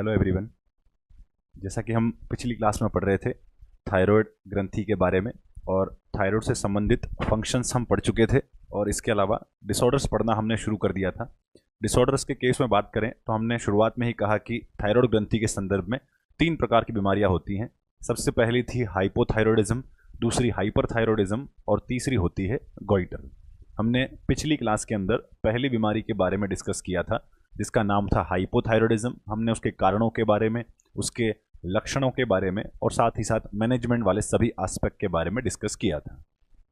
Hello everyone. जैसा कि हम पिछली क्लास में पढ़ रहे थे थायराइड ग्रंथि के बारे में, और थायराइड से संबंधित फंक्शंस हम पढ़ चुके थे, और इसके अलावा डिसऑर्डर्स पढ़ना हमने शुरू कर दिया था। डिसऑर्डर्स के केस में बात करें तो हमने शुरुआत में ही कहा कि थायराइड ग्रंथि के संदर्भ में 3 प्रकार की बीमारियां होती हैं। सबसे पहली थी हाइपोथायरॉयडिज्म, दूसरी हाइपरथायरॉयडिज्म और तीसरी होती है गॉइटर। हमने पिछली क्लास के अंदर पहली बीमारी के बारे में डिस्कस किया था जिसका नाम था हाइपोथायरॉयडिज्म। हमने उसके कारणों के बारे में, उसके लक्षणों के बारे में और साथ ही साथ मैनेजमेंट वाले सभी एस्पेक्ट के बारे में डिस्कस किया था।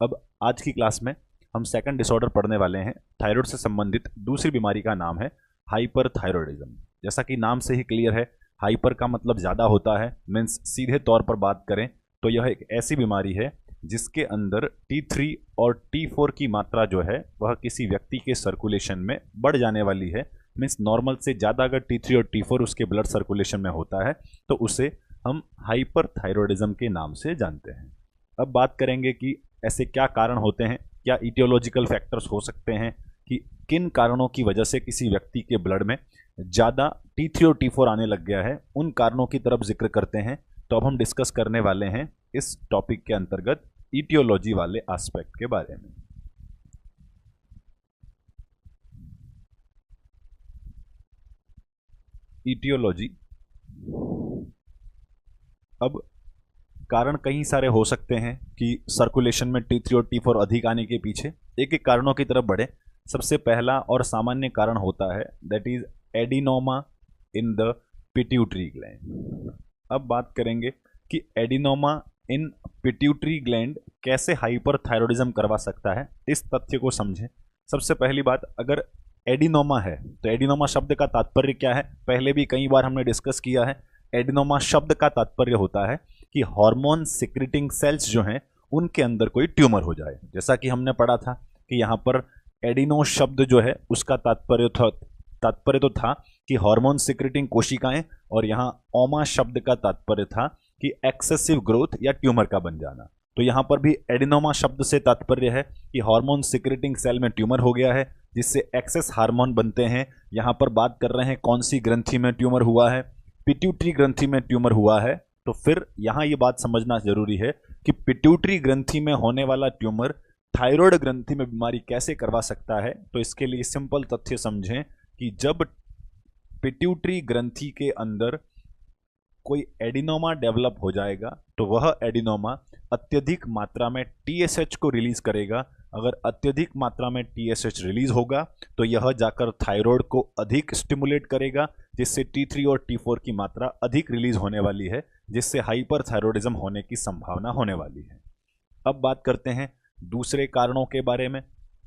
अब आज की क्लास में हम सेकंड डिसऑर्डर पढ़ने वाले हैं। थायराइड से संबंधित दूसरी बीमारी का नाम है हाइपरथायरॉयडिज्म। जैसा कि नाम से ही क्लियर है, हाइपर का मतलब ज़्यादा होता है, मीन्स सीधे तौर पर बात करें तो यह एक ऐसी बीमारी है जिसके अंदर T3 और T4 की मात्रा जो है वह किसी व्यक्ति के सर्कुलेशन में बढ़ जाने वाली है। मीन्स नॉर्मल से ज़्यादा अगर T3 और T4 उसके ब्लड सर्कुलेशन में होता है तो उसे हम हाइपरथायरॉयडिज्म के नाम से जानते हैं। अब बात करेंगे कि ऐसे क्या कारण होते हैं, क्या इटियोलॉजिकल फैक्टर्स हो सकते हैं कि किन कारणों की वजह से किसी व्यक्ति के ब्लड में ज़्यादा T3 और T4 आने लग गया है। उन कारणों की तरफ जिक्र करते हैं। तो अब हम डिस्कस करने वाले हैं इस टॉपिक के अंतर्गत इटियोलॉजी वाले एस्पेक्ट के बारे में। इटियोलॉजी। अब कारण कई सारे हो सकते हैं कि सर्कुलेशन में T3 और T4 अधिक आने के पीछे एक एक कारणों की तरफ बढ़े। सबसे पहला और सामान्य कारण होता है that is adenoma in the pituitary gland. अब बात करेंगे कि एडिनोमा इन पिट्यूटरी ग्लैंड कैसे हाइपरथायरॉयडिज्म करवा सकता है, इस तथ्य को समझें। सबसे पहली बात, अगर एडिनोमा है तो एडिनोमा शब्द का तात्पर्य क्या है, पहले भी कई बार हमने डिस्कस किया है। एडिनोमा शब्द का तात्पर्य होता है कि हार्मोन सिक्रेटिंग सेल्स जो हैं उनके अंदर कोई ट्यूमर हो जाए। जैसा कि हमने पढ़ा था कि यहाँ पर एडिनो शब्द जो है उसका तात्पर्य तो था कि हार्मोन सिक्रेटिंग कोशिकाएं, और यहाँ ओमा शब्द का तात्पर्य था कि एक्सेसिव ग्रोथ या ट्यूमर का बन जाना। तो यहाँ पर भी एडिनोमा शब्द से तात्पर्य है कि हार्मोन सिक्रेटिंग सेल में ट्यूमर हो गया है जिससे एक्सेस हार्मोन बनते हैं। यहाँ पर बात कर रहे हैं कौन सी ग्रंथि में ट्यूमर हुआ है, पिट्यूटरी ग्रंथि में ट्यूमर हुआ है। तो फिर यहाँ ये बात समझना जरूरी है कि पिट्यूटरी ग्रंथि में होने वाला ट्यूमर थायराइड ग्रंथि में बीमारी कैसे करवा सकता है। तो इसके लिए सिंपल तथ्य समझें कि जब पिट्यूटरी ग्रंथि के अंदर कोई एडिनोमा डेवलप हो जाएगा तो वह एडिनोमा अत्यधिक मात्रा में TSH को रिलीज करेगा। अगर अत्यधिक मात्रा में TSH रिलीज होगा तो यह जाकर थायराइड को अधिक स्टिमुलेट करेगा, जिससे T3 और T4 की मात्रा अधिक रिलीज होने वाली है, जिससे हाइपरथायरॉयडिज्म होने की संभावना होने वाली है। अब बात करते हैं दूसरे कारणों के बारे में।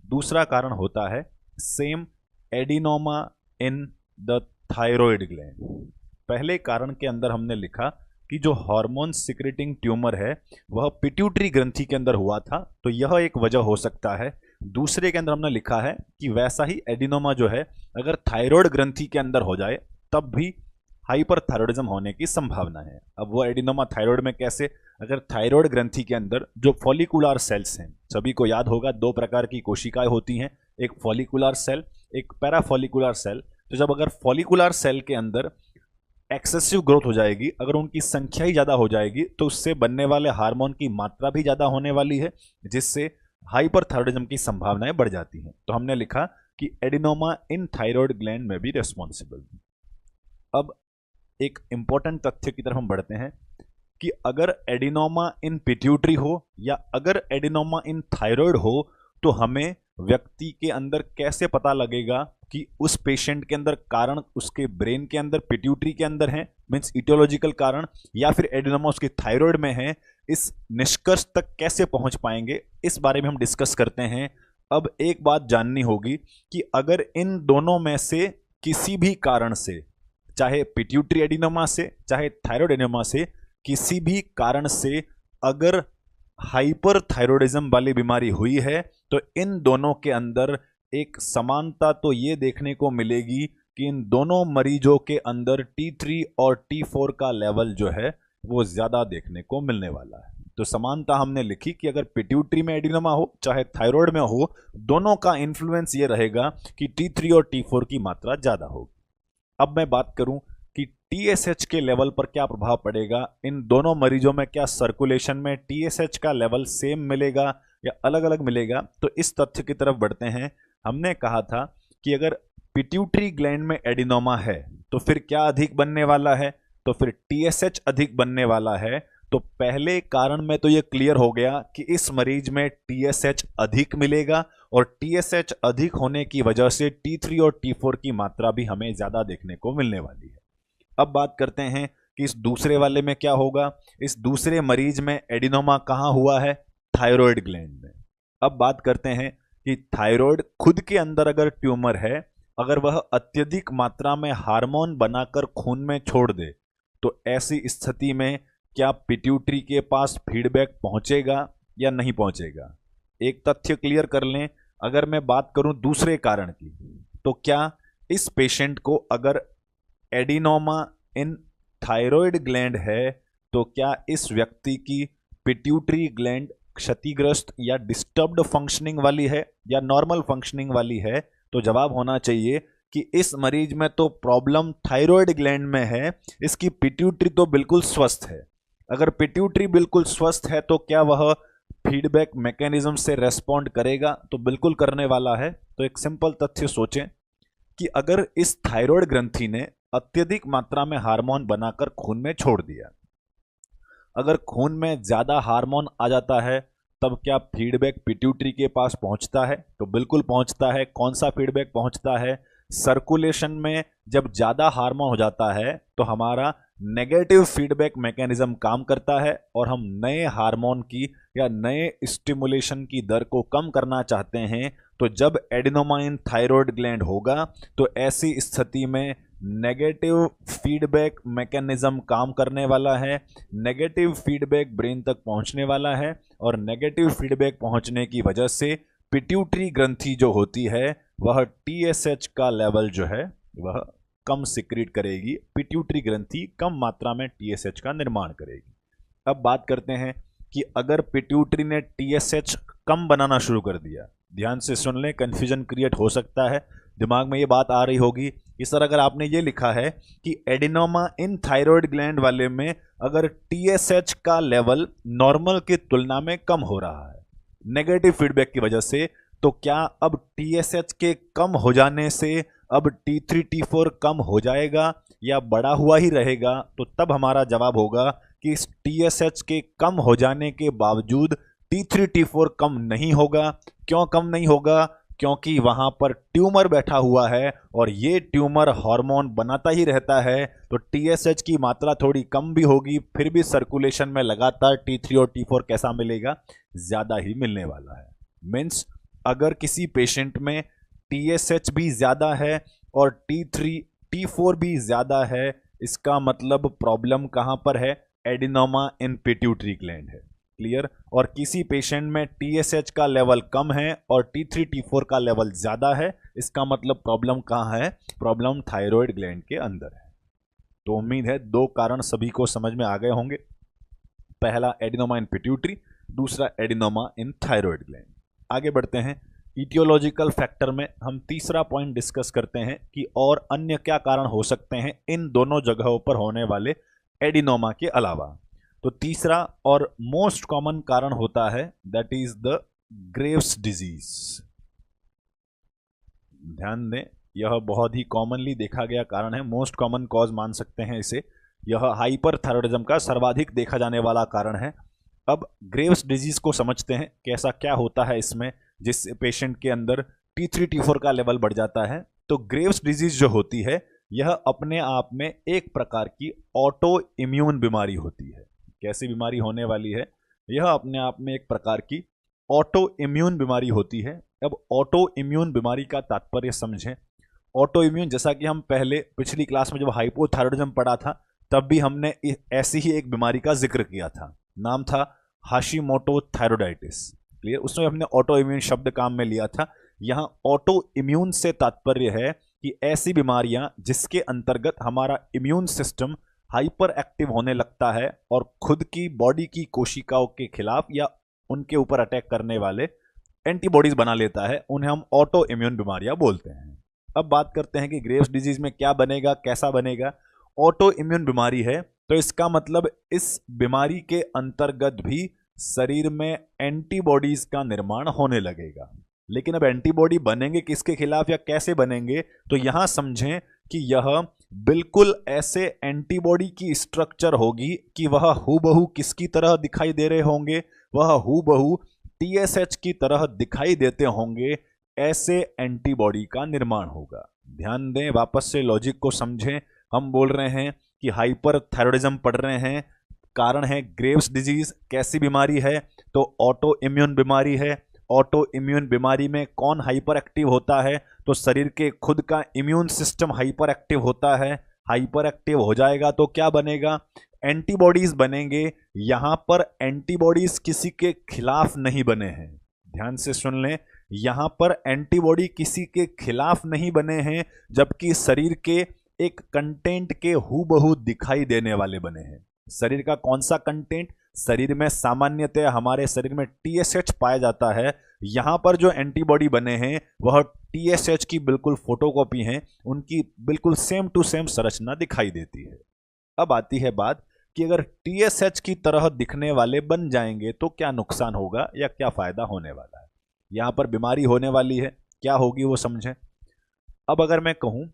दूसरा कारण होता है same adenoma in the thyroid gland. पहले कारण के अंदर हमने लिखा कि जो हार्मोन सिक्रेटिंग ट्यूमर है वह पिट्यूटरी ग्रंथि के अंदर हुआ था, तो यह एक वजह हो सकता है। दूसरे के अंदर हमने लिखा है कि वैसा ही एडिनोमा जो है अगर थायराइड ग्रंथि के अंदर हो जाए तब भी हाइपरथायरॉयडिज्म होने की संभावना है। अब वो एडिनोमा थायराइड में कैसे, अगर थायराइड ग्रंथि के अंदर जो फॉलिकुलर सेल्स हैं, सभी को याद होगा 2 प्रकार की कोशिकाएं होती हैं, एक फॉलिकुलर सेल, एक पैराफॉलिकुलर सेल। तो जब अगर फॉलिकुलर सेल के अंदर एक्सेसिव ग्रोथ हो जाएगी, अगर उनकी संख्या ही ज़्यादा हो जाएगी तो उससे बनने वाले हार्मोन की मात्रा भी ज़्यादा होने वाली है, जिससे हाइपरथायरॉयडिज्म की संभावनाएं बढ़ जाती हैं। तो हमने लिखा कि एडिनोमा इन थायराइड ग्लैंड में भी रेस्पॉन्सिबल। अब एक इंपॉर्टेंट तथ्य की तरफ हम बढ़ते हैं कि अगर एडिनोमा इन पिट्यूटरी हो या अगर एडिनोमा इन थायराइड हो तो हमें व्यक्ति के अंदर कैसे पता लगेगा कि उस पेशेंट के अंदर कारण उसके ब्रेन के अंदर पिट्यूटरी के अंदर है, मींस इटियोलॉजिकल कारण, या फिर एडिनोमा उसके थायराइड में है। इस निष्कर्ष तक कैसे पहुंच पाएंगे, इस बारे में हम डिस्कस करते हैं। अब एक बात जाननी होगी कि अगर इन दोनों में से किसी भी कारण से, चाहे पिट्यूटरी एडिनोमा से चाहे थायराइड एडिनोमा से, किसी भी कारण से अगर हाइपरथायरॉयडिज्म वाली बीमारी हुई है तो इन दोनों के अंदर एक समानता तो ये देखने को मिलेगी कि इन दोनों मरीजों के अंदर T3 और T4 का लेवल जो है वो ज्यादा देखने को मिलने वाला है। तो समानता हमने लिखी कि अगर पिट्यूटरी में एडिनोमा हो चाहे थायराइड में हो, दोनों का इन्फ्लुएंस ये रहेगा कि T3 और T4 की मात्रा ज्यादा होगी। अब मैं बात करूं कि टीएसएच के लेवल पर क्या प्रभाव पड़ेगा, इन दोनों मरीजों में क्या सर्कुलेशन में टीएसएच का लेवल सेम मिलेगा या अलग अलग मिलेगा। तो इस तथ्य की तरफ बढ़ते हैं। हमने कहा था कि अगर पिट्यूटरी ग्लैंड में एडिनोमा है तो फिर क्या अधिक बनने वाला है, तो फिर टीएसएच अधिक बनने वाला है। तो पहले कारण में तो ये क्लियर हो गया कि इस मरीज में टीएसएच अधिक मिलेगा और टीएसएच अधिक होने की वजह से T3 और T4 की मात्रा भी हमें ज्यादा देखने को मिलने वाली है। अब बात करते हैं कि इस दूसरे वाले में क्या होगा। इस दूसरे मरीज में एडिनोमा कहाँ हुआ है, थायराइड ग्लैंड में। अब बात करते हैं कि थायराइड खुद के अंदर अगर ट्यूमर है, अगर वह अत्यधिक मात्रा में हार्मोन बनाकर खून में छोड़ दे तो ऐसी स्थिति में क्या पिट्यूटरी के पास फीडबैक पहुंचेगा या नहीं पहुंचेगा। एक तथ्य क्लियर कर लें, अगर मैं बात करूं दूसरे कारण की, तो क्या इस पेशेंट को अगर एडिनोमा इन थायराइड ग्लैंड है तो क्या इस व्यक्ति की पिट्यूटरी ग्लैंड क्षतिग्रस्त या डिस्टर्ब्ड फंक्शनिंग वाली है या नॉर्मल फंक्शनिंग वाली है। तो जवाब होना चाहिए कि इस मरीज में तो प्रॉब्लम थायराइड ग्लैंड में है, इसकी पिट्यूटरी तो बिल्कुल स्वस्थ है। अगर पिट्यूटरी बिल्कुल स्वस्थ है तो क्या वह फीडबैक मैकेनिज्म से रेस्पॉन्ड करेगा, तो बिल्कुल करने वाला है। तो एक सिंपल तथ्य सोचें कि अगर इस थायराइड ग्रंथि ने अत्यधिक मात्रा में हार्मोन बनाकर खून में छोड़ दिया, अगर खून में ज्यादा हार्मोन आ जाता है तब क्या फीडबैक पिट्यूटरी के पास पहुंचता है, तो बिल्कुल पहुंचता है। कौन सा फीडबैक पहुंचता है, सर्कुलेशन में जब ज्यादा हार्मोन हो जाता है तो हमारा नेगेटिव फीडबैक मैकेनिज्म काम करता है और हम नए हार्मोन की या नए स्टिमुलेशन की दर को कम करना चाहते हैं। तो जब एडिनोमा इन थायराइड ग्लैंड होगा तो ऐसी स्थिति में नेगेटिव फीडबैक मैकेनिज्म काम करने वाला है, नेगेटिव फीडबैक ब्रेन तक पहुंचने वाला है और नेगेटिव फीडबैक पहुंचने की वजह से पिट्यूटरी ग्रंथि जो होती है वह टीएसएच का लेवल जो है वह कम सिक्रीट करेगी, पिट्यूटरी ग्रंथि कम मात्रा में टीएसएच का निर्माण करेगी। अब बात करते हैं कि अगर पिट्यूटरी ने टीएसएच कम बनाना शुरू कर दिया, ध्यान से सुन लें, कंफ्यूजन क्रिएट हो सकता है, दिमाग में ये बात आ रही होगी इस तरह, अगर आपने ये लिखा है कि एडिनोमा इन थायराइड ग्लैंड वाले में अगर टीएसएच का लेवल नॉर्मल की तुलना में कम हो रहा है नेगेटिव फीडबैक की वजह से, तो क्या अब टीएसएच के कम हो जाने से अब T3 T4 कम हो जाएगा या बड़ा हुआ ही रहेगा। तो तब हमारा जवाब होगा कि इस टीएसएच के कम हो जाने के बावजूद T3 T4 कम नहीं होगा। क्यों कम नहीं होगा, क्योंकि वहां पर ट्यूमर बैठा हुआ है और ये ट्यूमर हार्मोन बनाता ही रहता है। तो टीएसएच की मात्रा थोड़ी कम भी होगी, फिर भी सर्कुलेशन में लगातार T3 और T4 कैसा मिलेगा, ज्यादा ही मिलने वाला है। मीन्स अगर किसी पेशेंट में टीएसएच भी ज्यादा है और T3 T4 भी ज्यादा है, इसका मतलब प्रॉब्लम कहां पर है, एडिनोमा इन पिट्यूटरी ग्लैंड है। क्लियर। और किसी पेशेंट में टीएसएच का लेवल कम है और T3 T4 का लेवल ज्यादा है, इसका मतलब प्रॉब्लम कहां है, प्रॉब्लम थायराइड ग्लैंड के अंदर है। तो उम्मीद है दो कारण सभी को समझ में आ गए होंगे, पहला एडिनोमा इन पिट्यूटरी, दूसरा एडिनोमा इन थायराइड ग्लैंड। आगे बढ़ते हैं, इटियोलॉजिकल फैक्टर में हम तीसरा पॉइंट डिस्कस करते हैं कि और अन्य क्या कारण हो सकते हैं इन दोनों जगहों पर होने वाले एडिनोमा के अलावा। तो तीसरा और मोस्ट कॉमन कारण होता है that is the Graves disease. ध्यान दें, यह बहुत ही कॉमनली देखा गया कारण है, मोस्ट कॉमन कॉज मान सकते हैं इसे। यह हाइपरथायरॉयडिज्म का सर्वाधिक देखा जाने वाला कारण है। अब ग्रेव्स डिजीज को समझते हैं कैसा क्या होता है इसमें, जिस पेशेंट के अंदर T3 T4 का लेवल बढ़ जाता है। तो ग्रेव्स डिजीज जो होती है यह अपने आप में एक प्रकार की ऑटो इम्यून बीमारी होती है। कैसी बीमारी होने वाली है, यह अपने आप में एक प्रकार की ऑटो इम्यून बीमारी होती है। अब ऑटो इम्यून बीमारी का तात्पर्य समझें। ऑटो इम्यून, जैसा कि हम पहले पिछली क्लास में जब हाइपोथायरॉयडिज्म पढ़ा था तब भी हमने ऐसी ही एक बीमारी का जिक्र किया था, नाम था हाशिमोटो थायरोइडाइटिस। क्लियर। उसमें हमने ऑटो इम्यून शब्द काम में लिया था। यहां ऑटो इम्यून से तात्पर्य है कि ऐसी बीमारियां जिसके अंतर्गत हमारा इम्यून सिस्टम हाइपर एक्टिव होने लगता है और खुद की बॉडी की कोशिकाओं के खिलाफ या उनके ऊपर अटैक करने वाले एंटीबॉडीज बना लेता है, उन्हें हम ऑटो इम्यून बीमारियां बोलते हैं। अब बात करते हैं कि ग्रेव्स डिजीज में क्या बनेगा, कैसा बनेगा। ऑटो इम्यून बीमारी है, तो इसका मतलब इस बीमारी के अंतर्गत भी शरीर में एंटीबॉडीज का निर्माण होने लगेगा। लेकिन अब एंटीबॉडी बनेंगे किसके खिलाफ या कैसे बनेंगे, तो यहां समझें कि यह बिल्कुल ऐसे एंटीबॉडी की स्ट्रक्चर होगी कि वह हूबहू किसकी तरह दिखाई दे रहे होंगे, वह हूबहू टीएसएच की तरह दिखाई देते होंगे। ऐसे एंटीबॉडी का निर्माण होगा। ध्यान दें, वापस से लॉजिक को समझें। हम बोल रहे हैं कि हाइपरथायरॉयडिज्म पढ़ रहे हैं, कारण है ग्रेव्स डिजीज। कैसी बीमारी है, तो ऑटो इम्यून बीमारी है। ऑटो इम्यून बीमारी में कौन हाइपर एक्टिव होता है, तो शरीर के खुद का इम्यून सिस्टम हाइपर एक्टिव होता है। हाइपर एक्टिव हो जाएगा तो क्या बनेगा, एंटीबॉडीज बनेंगे। यहां पर एंटीबॉडीज किसी के खिलाफ नहीं बने हैं, ध्यान से सुन लें, यहां पर एंटीबॉडी किसी के खिलाफ नहीं बने हैं, जबकि शरीर के एक कंटेंट के हूबहू दिखाई देने वाले बने हैं। शरीर का कौन सा कंटेंट, शरीर में सामान्यतः हमारे शरीर में टीएसएच पाया जाता है। यहां पर जो एंटीबॉडी बने हैं वह टीएसएच की बिल्कुल फोटोकॉपी हैं, उनकी बिल्कुल सेम टू सेम संरचना दिखाई देती है। अब आती है बात कि अगर टीएसएच की तरह दिखने वाले बन जाएंगे तो क्या नुकसान होगा या क्या फायदा होने वाला है। यहां पर बीमारी होने वाली है, क्या होगी वो समझें। अब अगर मैं कहूं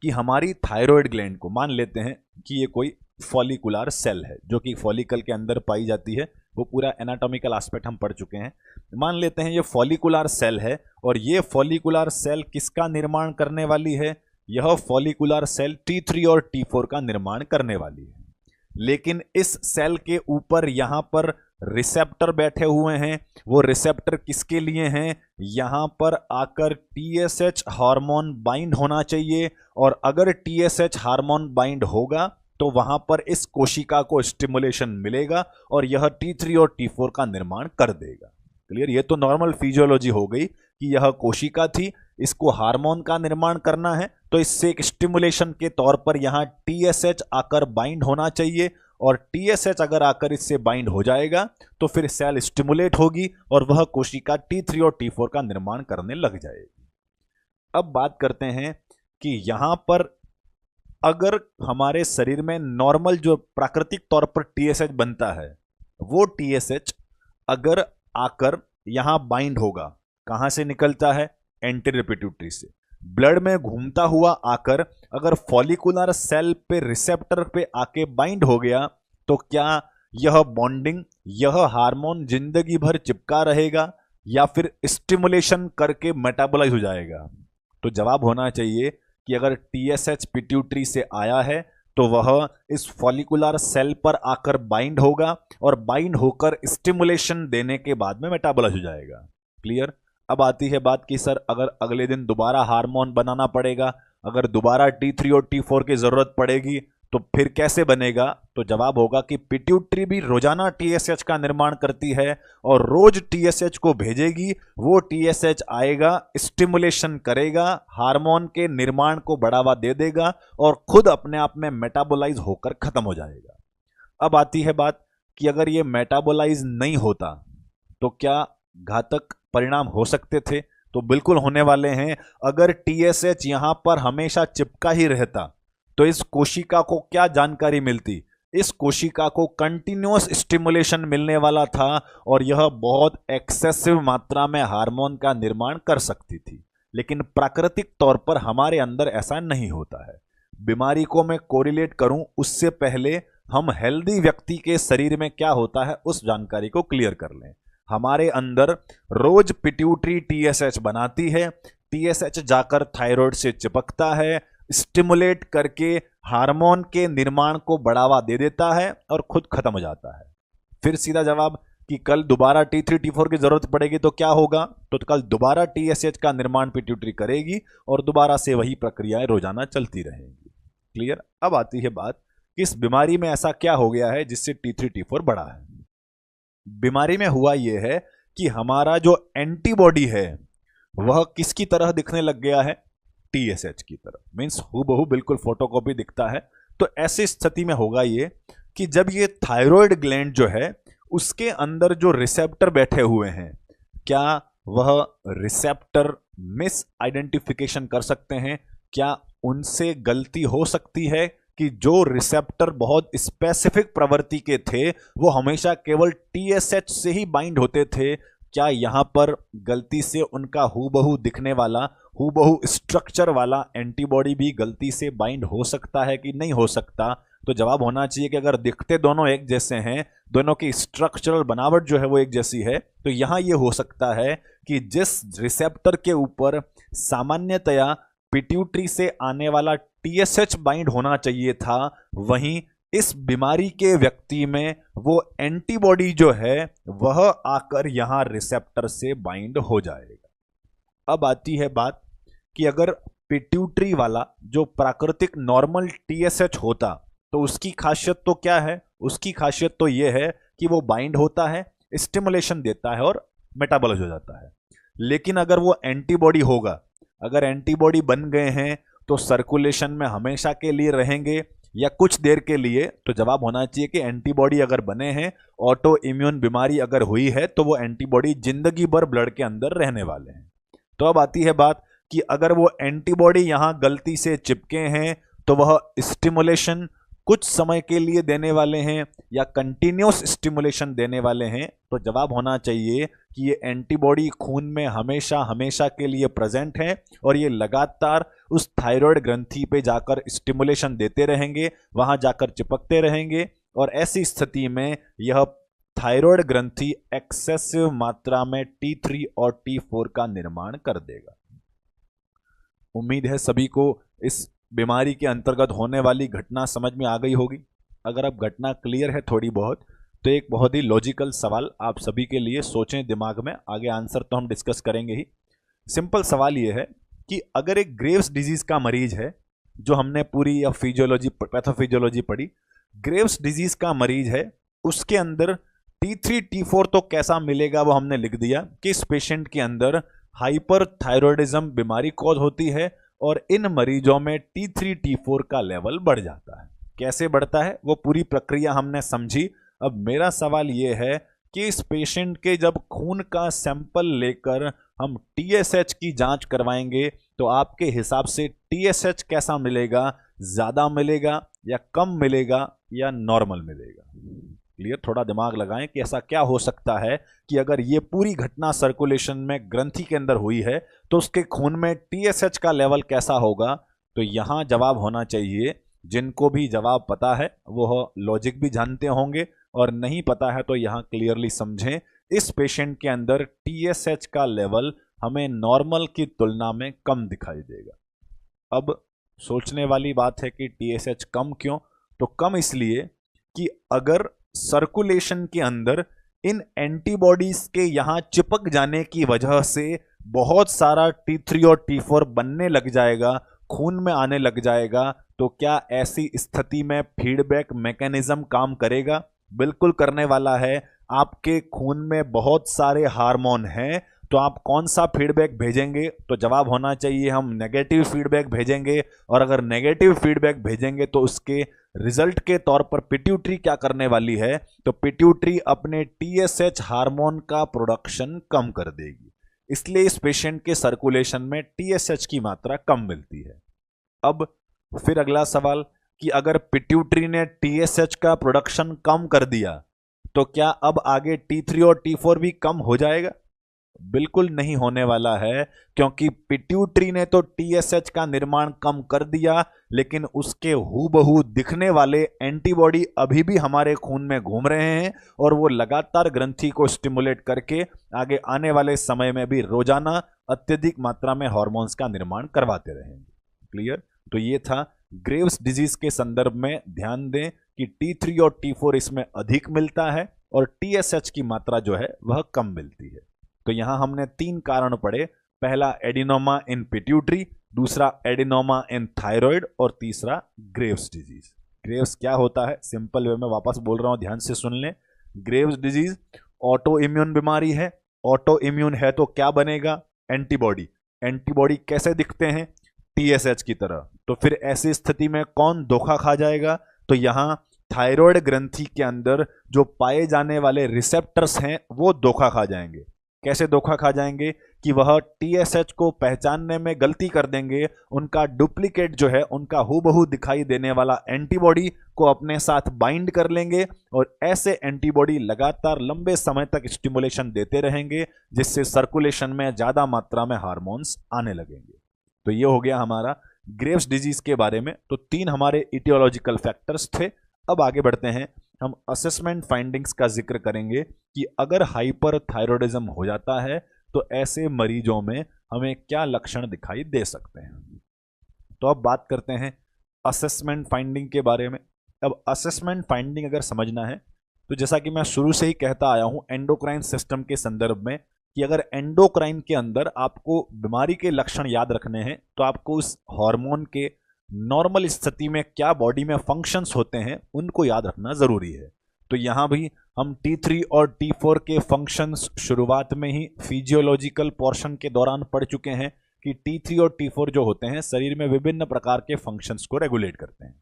कि हमारी थायराइड ग्लैंड को, मान लेते हैं कि ये कोई फॉलिकुलर सेल है जो कि फॉलिकल के अंदर पाई जाती है, वो पूरा एनाटॉमिकल एस्पेक्ट हम पढ़ चुके हैं। मान लेते हैं ये फॉलिकुलर सेल है और ये फॉलिकुलर सेल किसका निर्माण करने वाली है, यह फॉलिकुलर सेल T3 और T4 का निर्माण करने वाली है। लेकिन इस सेल के ऊपर यहां पर रिसेप्टर बैठे हुए हैं। वो रिसेप्टर किसके लिए हैं, यहां पर आकर टीएसएच हार्मोन बाइंड होना चाहिए, और अगर टीएसएच हार्मोन बाइंड होगा तो वहां पर इस कोशिका को स्टिमुलेशन मिलेगा और यह T3 और T4 का निर्माण कर देगा। क्लियर, ये तो नॉर्मल फिजियोलॉजी हो गई कि यह कोशिका थी, इसको हार्मोन का निर्माण करना है, तो इससे एक स्टिमुलेशन के तौर पर यहां टीएसएच आकर बाइंड होना चाहिए, और टीएसएच अगर आकर इससे बाइंड हो जाएगा तो फिर सेल स्टिमुलेट होगी और वह कोशिका T3 और T4 का निर्माण करने लग जाएगी। अब बात करते हैं कि यहां पर अगर हमारे शरीर में नॉर्मल जो प्राकृतिक तौर पर टीएसएच बनता है, वो टीएसएच अगर आकर यहां बाइंड होगा, कहां से निकलता है, एंटीरियर पिट्यूटरी से, ब्लड में घूमता हुआ आकर अगर फॉलिकुलर सेल पे रिसेप्टर पे आके बाइंड हो गया, तो क्या यह बॉन्डिंग, यह हार्मोन जिंदगी भर चिपका रहेगा या फिर स्टिमुलेशन करके मेटाबोलाइज हो जाएगा। तो जवाब होना चाहिए कि अगर टीएसएच पिट्यूटरी से आया है तो वह इस फॉलिकुलर सेल पर आकर बाइंड होगा और बाइंड होकर स्टिमुलेशन देने के बाद में मेटाबोलाइज हो जाएगा। क्लियर। अब आती है बात कि सर अगर अगले दिन दोबारा हार्मोन बनाना पड़ेगा, अगर दोबारा T3 और T4 की जरूरत पड़ेगी तो फिर कैसे बनेगा, तो जवाब होगा कि पिट्यूटरी भी रोजाना टीएसएच का निर्माण करती है और रोज टीएसएच को भेजेगी। वो टीएसएच आएगा, स्टिमुलेशन करेगा, हार्मोन के निर्माण को बढ़ावा दे देगा और खुद अपने आप में मेटाबोलाइज होकर खत्म हो जाएगा। अब आती है बात कि अगर ये मेटाबोलाइज नहीं होता तो क्या घातक परिणाम हो सकते थे, तो बिल्कुल होने वाले हैं। अगर टीएसएच यहां पर हमेशा चिपका ही रहता तो इस कोशिका को क्या जानकारी मिलती, इस कोशिका को कंटिन्यूअस स्टिमुलेशन मिलने वाला था और यह बहुत एक्सेसिव मात्रा में हार्मोन का निर्माण कर सकती थी। लेकिन प्राकृतिक तौर पर हमारे अंदर ऐसा नहीं होता है। बीमारी को मैं कोरिलेट करूं उससे पहले हम हेल्दी व्यक्ति के शरीर में क्या होता है उस जानकारी को क्लियर कर लें। हमारे अंदर रोज पिट्यूटरी टीएसएच बनाती है, टीएसएच जाकर थायराइड से चिपकता है, स्टिमुलेट करके हार्मोन के निर्माण को बढ़ावा दे देता है और खुद खत्म हो जाता है। फिर सीधा जवाब कि कल दोबारा T3 T4 की जरूरत पड़ेगी तो क्या होगा, तो कल दोबारा टीएसएच का निर्माण पिट्यूटरी करेगी और दोबारा से वही प्रक्रियाएं रोजाना चलती रहेंगी। क्लियर। अब आती है बात कि इस बीमारी में ऐसा क्या हो गया है जिससे T3 T4 बढ़ा है। बीमारी में हुआ यह है कि हमारा जो एंटीबॉडी है वह किसकी तरह दिखने लग गया है, टीएसएच की तरह, मींस हूबहू बिल्कुल फोटोकॉपी दिखता है। तो ऐसी स्थिति में होगा ये कि जब ये थायराइड ग्लैंड जो है उसके अंदर जो रिसेप्टर बैठे हुए हैं, क्या वह रिसेप्टर मिस आइडेंटिफिकेशन कर सकते हैं, क्या उनसे गलती हो सकती है कि जो रिसेप्टर बहुत स्पेसिफिक प्रवृत्ति के थे वो हमेशा केवल टीएसएच से ही बाइंड होते थे, क्या यहां पर गलती से उनका हूबहू दिखने वाला, हूबहू स्ट्रक्चर वाला एंटीबॉडी भी गलती से बाइंड हो सकता है कि नहीं हो सकता? तो जवाब होना चाहिए कि अगर दिखते दोनों एक जैसे हैं, दोनों की स्ट्रक्चरल बनावट जो है वो एक जैसी है, तो यहां ये हो सकता है कि जिस रिसेप्टर के ऊपर सामान्यतया पिट्यूटरी से आने वाला टीएसएच बाइंड होना चाहिए था, वहीं इस बीमारी के व्यक्ति में वो एंटीबॉडी जो है वह आकर यहां रिसेप्टर से बाइंड हो जाएगा। अब आती है बात कि अगर पिट्यूटरी वाला जो प्राकृतिक नॉर्मल टीएसएच होता तो उसकी खासियत तो क्या है? उसकी खासियत तो यह है कि वो बाइंड होता है, स्टिमुलेशन देता है और मेटाबॉलाइज हो जाता है। लेकिन अगर वो एंटीबॉडी होगा, अगर एंटीबॉडी बन गए हैं तो सर्कुलेशन में हमेशा के लिए रहेंगे या कुछ देर के लिए? तो जवाब होना चाहिए कि एंटीबॉडी अगर बने हैं, ऑटो इम्यून बीमारी अगर हुई है, तो वो एंटीबॉडी जिंदगी भर ब्लड के अंदर रहने वाले हैं। तो अब आती है बात कि अगर वो एंटीबॉडी यहां गलती से चिपके हैं तो वह स्टिमुलेशन कुछ समय के लिए देने वाले हैं या कंटिन्यूस स्टिमुलेशन देने वाले हैं? तो जवाब होना चाहिए कि ये एंटीबॉडी खून में हमेशा हमेशा के लिए प्रेजेंट है और ये लगातार उस थायराइड ग्रंथि पे जाकर स्टिमुलेशन देते रहेंगे, वहां जाकर चिपकते रहेंगे और ऐसी स्थिति में यह थायराइड ग्रंथि एक्सेसिव मात्रा में T3 और T4 का निर्माण कर देगा। उम्मीद है सभी को इस बीमारी के अंतर्गत होने वाली घटना समझ में आ गई होगी। अगर अब घटना क्लियर है थोड़ी बहुत, तो एक बहुत ही लॉजिकल सवाल आप सभी के लिए सोचें दिमाग में, आगे आंसर तो हम डिस्कस करेंगे ही। सिंपल सवाल यह है कि अगर एक ग्रेव्स डिजीज का मरीज है, जो हमने पूरी या फिजियोलॉजी पैथोफिजियोलॉजी पढ़ी, ग्रेव्स डिजीज का मरीज है, उसके अंदर T3 T4 तो कैसा मिलेगा वो हमने लिख दिया कि इस पेशेंट के अंदर हाइपरथायरॉयडिज्म बीमारी कॉज होती है और इन मरीजों में T3 T4 का लेवल बढ़ जाता है। कैसे बढ़ता है वो पूरी प्रक्रिया हमने समझी। अब मेरा सवाल ये है कि इस पेशेंट के जब खून का सैंपल लेकर हम TSH की जांच करवाएंगे तो आपके हिसाब से TSH कैसा मिलेगा? ज़्यादा मिलेगा या कम मिलेगा या नॉर्मल मिलेगा? क्लियर? थोड़ा दिमाग लगाएं कि ऐसा क्या हो सकता है कि अगर ये पूरी घटना सर्कुलेशन में ग्रंथि के अंदर हुई है तो उसके खून में TSH का लेवल कैसा होगा? तो यहाँ जवाब होना चाहिए, जिनको भी जवाब पता है वो लॉजिक भी जानते होंगे और नहीं पता है तो यहाँ क्लियरली समझें, इस पेशेंट के अंदर TSH का लेवल हमें नॉर्मल की तुलना में कम दिखाई देगा। अब सोचने वाली बात है कि TSH कम क्यों? तो कम इसलिए कि अगर सर्कुलेशन के अंदर इन एंटीबॉडीज के यहां चिपक जाने की वजह से बहुत सारा T3 और T4 बनने लग जाएगा, खून में आने लग जाएगा, तो क्या ऐसी स्थिति में फीडबैक मैकेनिज्म काम करेगा? बिल्कुल करने वाला है। आपके खून में बहुत सारे हार्मोन हैं, तो आप कौन सा फीडबैक भेजेंगे? तो जवाब होना चाहिए हम नेगेटिव फीडबैक भेजेंगे। और अगर नेगेटिव फीडबैक भेजेंगे तो उसके रिजल्ट के तौर पर पिट्यूटरी क्या करने वाली है? तो पिट्यूटरी अपने TSH हार्मोन का प्रोडक्शन कम कर देगी, इसलिए इस पेशेंट के सर्कुलेशन में TSH की मात्रा कम मिलती है। अब फिर अगला सवाल कि अगर पिट्यूटरी ने TSH का प्रोडक्शन कम कर दिया तो क्या अब आगे T3 और T4 भी कम हो जाएगा? बिल्कुल नहीं होने वाला है, क्योंकि पिट्यूटरी ने तो TSH का निर्माण कम कर दिया, लेकिन उसके हूबहू दिखने वाले एंटीबॉडी अभी भी हमारे खून में घूम रहे हैं और वो लगातार ग्रंथि को स्टिमुलेट करके आगे आने वाले समय में भी रोजाना अत्यधिक मात्रा में हार्मोन्स का निर्माण करवाते रहेंगे। क्लियर? तो ये था ग्रेव्स डिजीज के संदर्भ में। ध्यान दें कि T3 और T4 इसमें अधिक मिलता है और TSH की मात्रा जो है वह कम मिलती है। तो यहां हमने 3 कारण पढ़े, पहला एडिनोमा इन पिट्यूटरी, दूसरा एडिनोमा इन थायराइड और तीसरा ग्रेव्स डिजीज। ग्रेव्स क्या होता है? सिंपल वे में वापस बोल रहा हूं, ध्यान से सुन लें। ग्रेव्स डिजीज ऑटो इम्यून बीमारी है। ऑटो इम्यून है तो क्या बनेगा? एंटीबॉडी। एंटीबॉडी कैसे दिखते हैं? TSH की तरह। तो फिर ऐसी स्थिति में कौन धोखा खा जाएगा? तो यहां थायराइड ग्रंथि के अंदर जो पाए जाने वाले रिसेप्टर्स हैं वो धोखा खा जाएंगे। कैसे धोखा खा जाएंगे कि वह टीएसएच को पहचानने में गलती कर देंगे, उनका डुप्लीकेट जो है, उनका हूबहू दिखाई देने वाला एंटीबॉडी को अपने साथ बाइंड कर लेंगे और ऐसे एंटीबॉडी लगातार लंबे समय तक स्टिमुलेशन देते रहेंगे, जिससे सर्कुलेशन में ज्यादा मात्रा में हार्मोन्स आने लगेंगे। तो ये हो गया हमारा ग्रेव्स डिजीज के बारे में। तो 3 हमारे इटियोलॉजिकल फैक्टर्स थे। अब आगे बढ़ते हैं, हम असेसमेंट फाइंडिंग्स का जिक्र करेंगे कि अगर हाइपरथायरॉयडिज्म हो जाता है तो ऐसे मरीजों में हमें क्या लक्षण दिखाई दे सकते हैं। तो अब बात करते हैं असेसमेंट फाइंडिंग के बारे में। अब असेसमेंट फाइंडिंग अगर समझना है तो जैसा कि मैं शुरू से ही कहता आया हूं एंडोक्राइन सिस्टम के संदर्भ में, कि अगर एंडोक्राइन के अंदर आपको बीमारी के लक्षण याद रखने हैं तो आपको उस हार्मोन के नॉर्मल स्थिति में क्या बॉडी में फंक्शंस होते हैं उनको याद रखना जरूरी है। तो यहां भी हम T3 और T4 के फंक्शंस शुरुआत में ही फिजियोलॉजिकल पोर्शन के दौरान पढ़ चुके हैं कि T3 और T4 जो होते हैं शरीर में विभिन्न प्रकार के फंक्शंस को रेगुलेट करते हैं।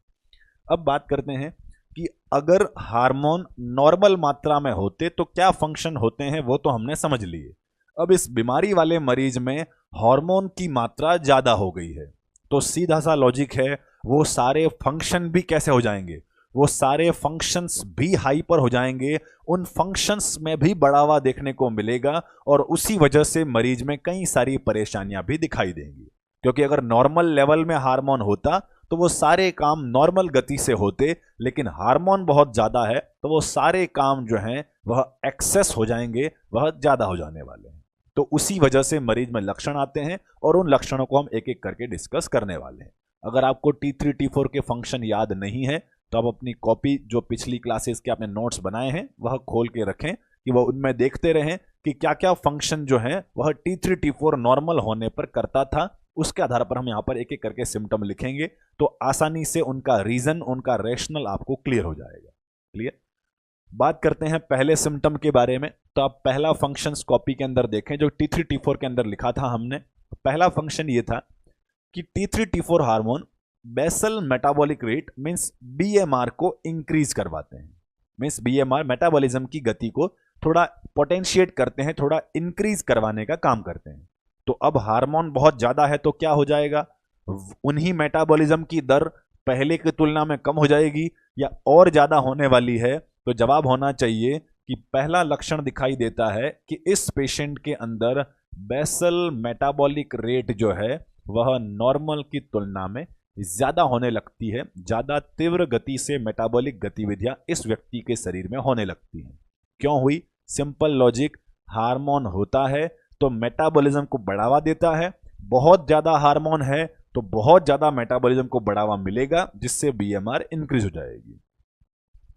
अब बात करते हैं कि अगर हार्मोन नॉर्मल मात्रा में होते तो क्या फंक्शन होते हैं, वो तो हमने समझ लिए। अब इस बीमारी वाले मरीज में हार्मोन की मात्रा ज्यादा हो गई है, तो सीधा सा लॉजिक है वो सारे फंक्शन भी कैसे हो जाएंगे, वो सारे फंक्शंस भी हाइपर हो जाएंगे, उन फंक्शंस में भी बढ़ावा देखने को मिलेगा और उसी वजह से मरीज में कई सारी परेशानियां भी दिखाई देंगी। क्योंकि अगर नॉर्मल लेवल में हार्मोन होता तो वो सारे काम नॉर्मल गति से होते, लेकिन हार्मोन बहुत ज्यादा है तो वो सारे काम जो हैं वह एक्सेस हो जाएंगे, वह ज्यादा हो जाने वाले हैं। तो उसी वजह से मरीज में लक्षण आते हैं और उन लक्षणों को हम एक एक करके डिस्कस करने वाले हैं। अगर आपको T3 T4 के फंक्शन याद नहीं है तो आप अपनी कॉपी जो पिछली क्लासेस के आपने नोट्स बनाए हैं वह खोल के रखें कि वह उनमें देखते रहें कि क्या क्या फंक्शन जो है वह T3 T4 नॉर्मल होने पर करता था। उसके आधार पर हम यहाँ पर एक एक करके सिम्टम लिखेंगे तो आसानी से उनका रीजन, उनका रैशनल आपको क्लियर हो जाएगा। क्लियर। बात करते हैं पहले सिम्टम के बारे में। तो आप पहला फंक्शंस कॉपी के अंदर देखें जो T3 T4 के अंदर लिखा था हमने। पहला फंक्शन ये था कि T3 T4 hormone basal metabolic rate means BMR को इंक्रीज करवाते हैं। मींस BMR मेटाबॉलिज्म की गति को थोड़ा पोटेंशिएट करते हैं, थोड़ा इंक्रीज करवाने का काम करते हैं। तो अब हार्मोन बहुत ज्यादा है तो क्या हो जाएगा, उन्हीं मेटाबॉलिज्म की दर पहले की तुलना में कम हो जाएगी या और ज्यादा होने वाली है। तो जवाब होना चाहिए कि पहला लक्षण दिखाई देता है कि इस पेशेंट के अंदर बेसल मेटाबॉलिक रेट जो है वह नॉर्मल की तुलना में ज्यादा होने लगती है, ज्यादा तीव्र गति से मेटाबॉलिक गतिविधियां इस व्यक्ति के शरीर में होने लगती हैं। क्यों हुई? सिंपल लॉजिक, हार्मोन होता है तो मेटाबॉलिज्म को बढ़ावा देता है, बहुत ज्यादा हार्मोन है तो बहुत ज्यादा मेटाबॉलिज्म को बढ़ावा मिलेगा जिससे BMR इंक्रीज हो जाएगी।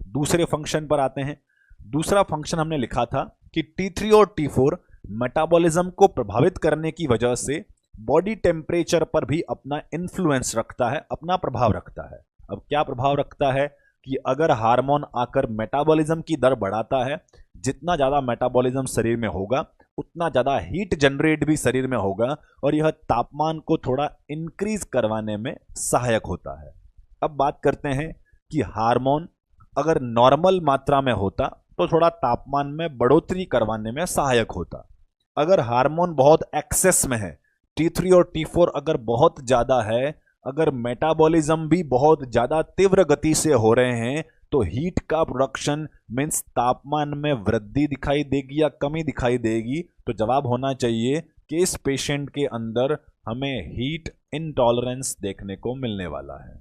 दूसरे फंक्शन पर आते हैं। दूसरा फंक्शन हमने लिखा था कि T3 और T4 मेटाबॉलिज्म को प्रभावित करने की वजह से बॉडी टेम्परेचर पर भी अपना इन्फ्लुएंस रखता है, अपना प्रभाव रखता है। अब क्या प्रभाव रखता है कि अगर हार्मोन आकर मेटाबॉलिज्म की दर बढ़ाता है, जितना ज्यादा मेटाबॉलिज्म शरीर में होगा उतना ज्यादा हीट जनरेट भी शरीर में होगा और यह तापमान को थोड़ा इंक्रीज करवाने में सहायक होता है। अब बात करते हैं कि हार्मोन अगर नॉर्मल मात्रा में होता तो थोड़ा तापमान में बढ़ोतरी करवाने में सहायक होता। अगर हार्मोन बहुत एक्सेस में है, T3 और T4 अगर बहुत ज्यादा है, अगर मेटाबॉलिज्म भी बहुत ज्यादा तीव्र गति से हो रहे हैं तो हीट का प्रोडक्शन मींस तापमान में वृद्धि दिखाई देगी या कमी दिखाई देगी। तो जवाब होना चाहिए कि इस पेशेंट के अंदर हमें हीट इनटॉलरेंस देखने को मिलने वाला है।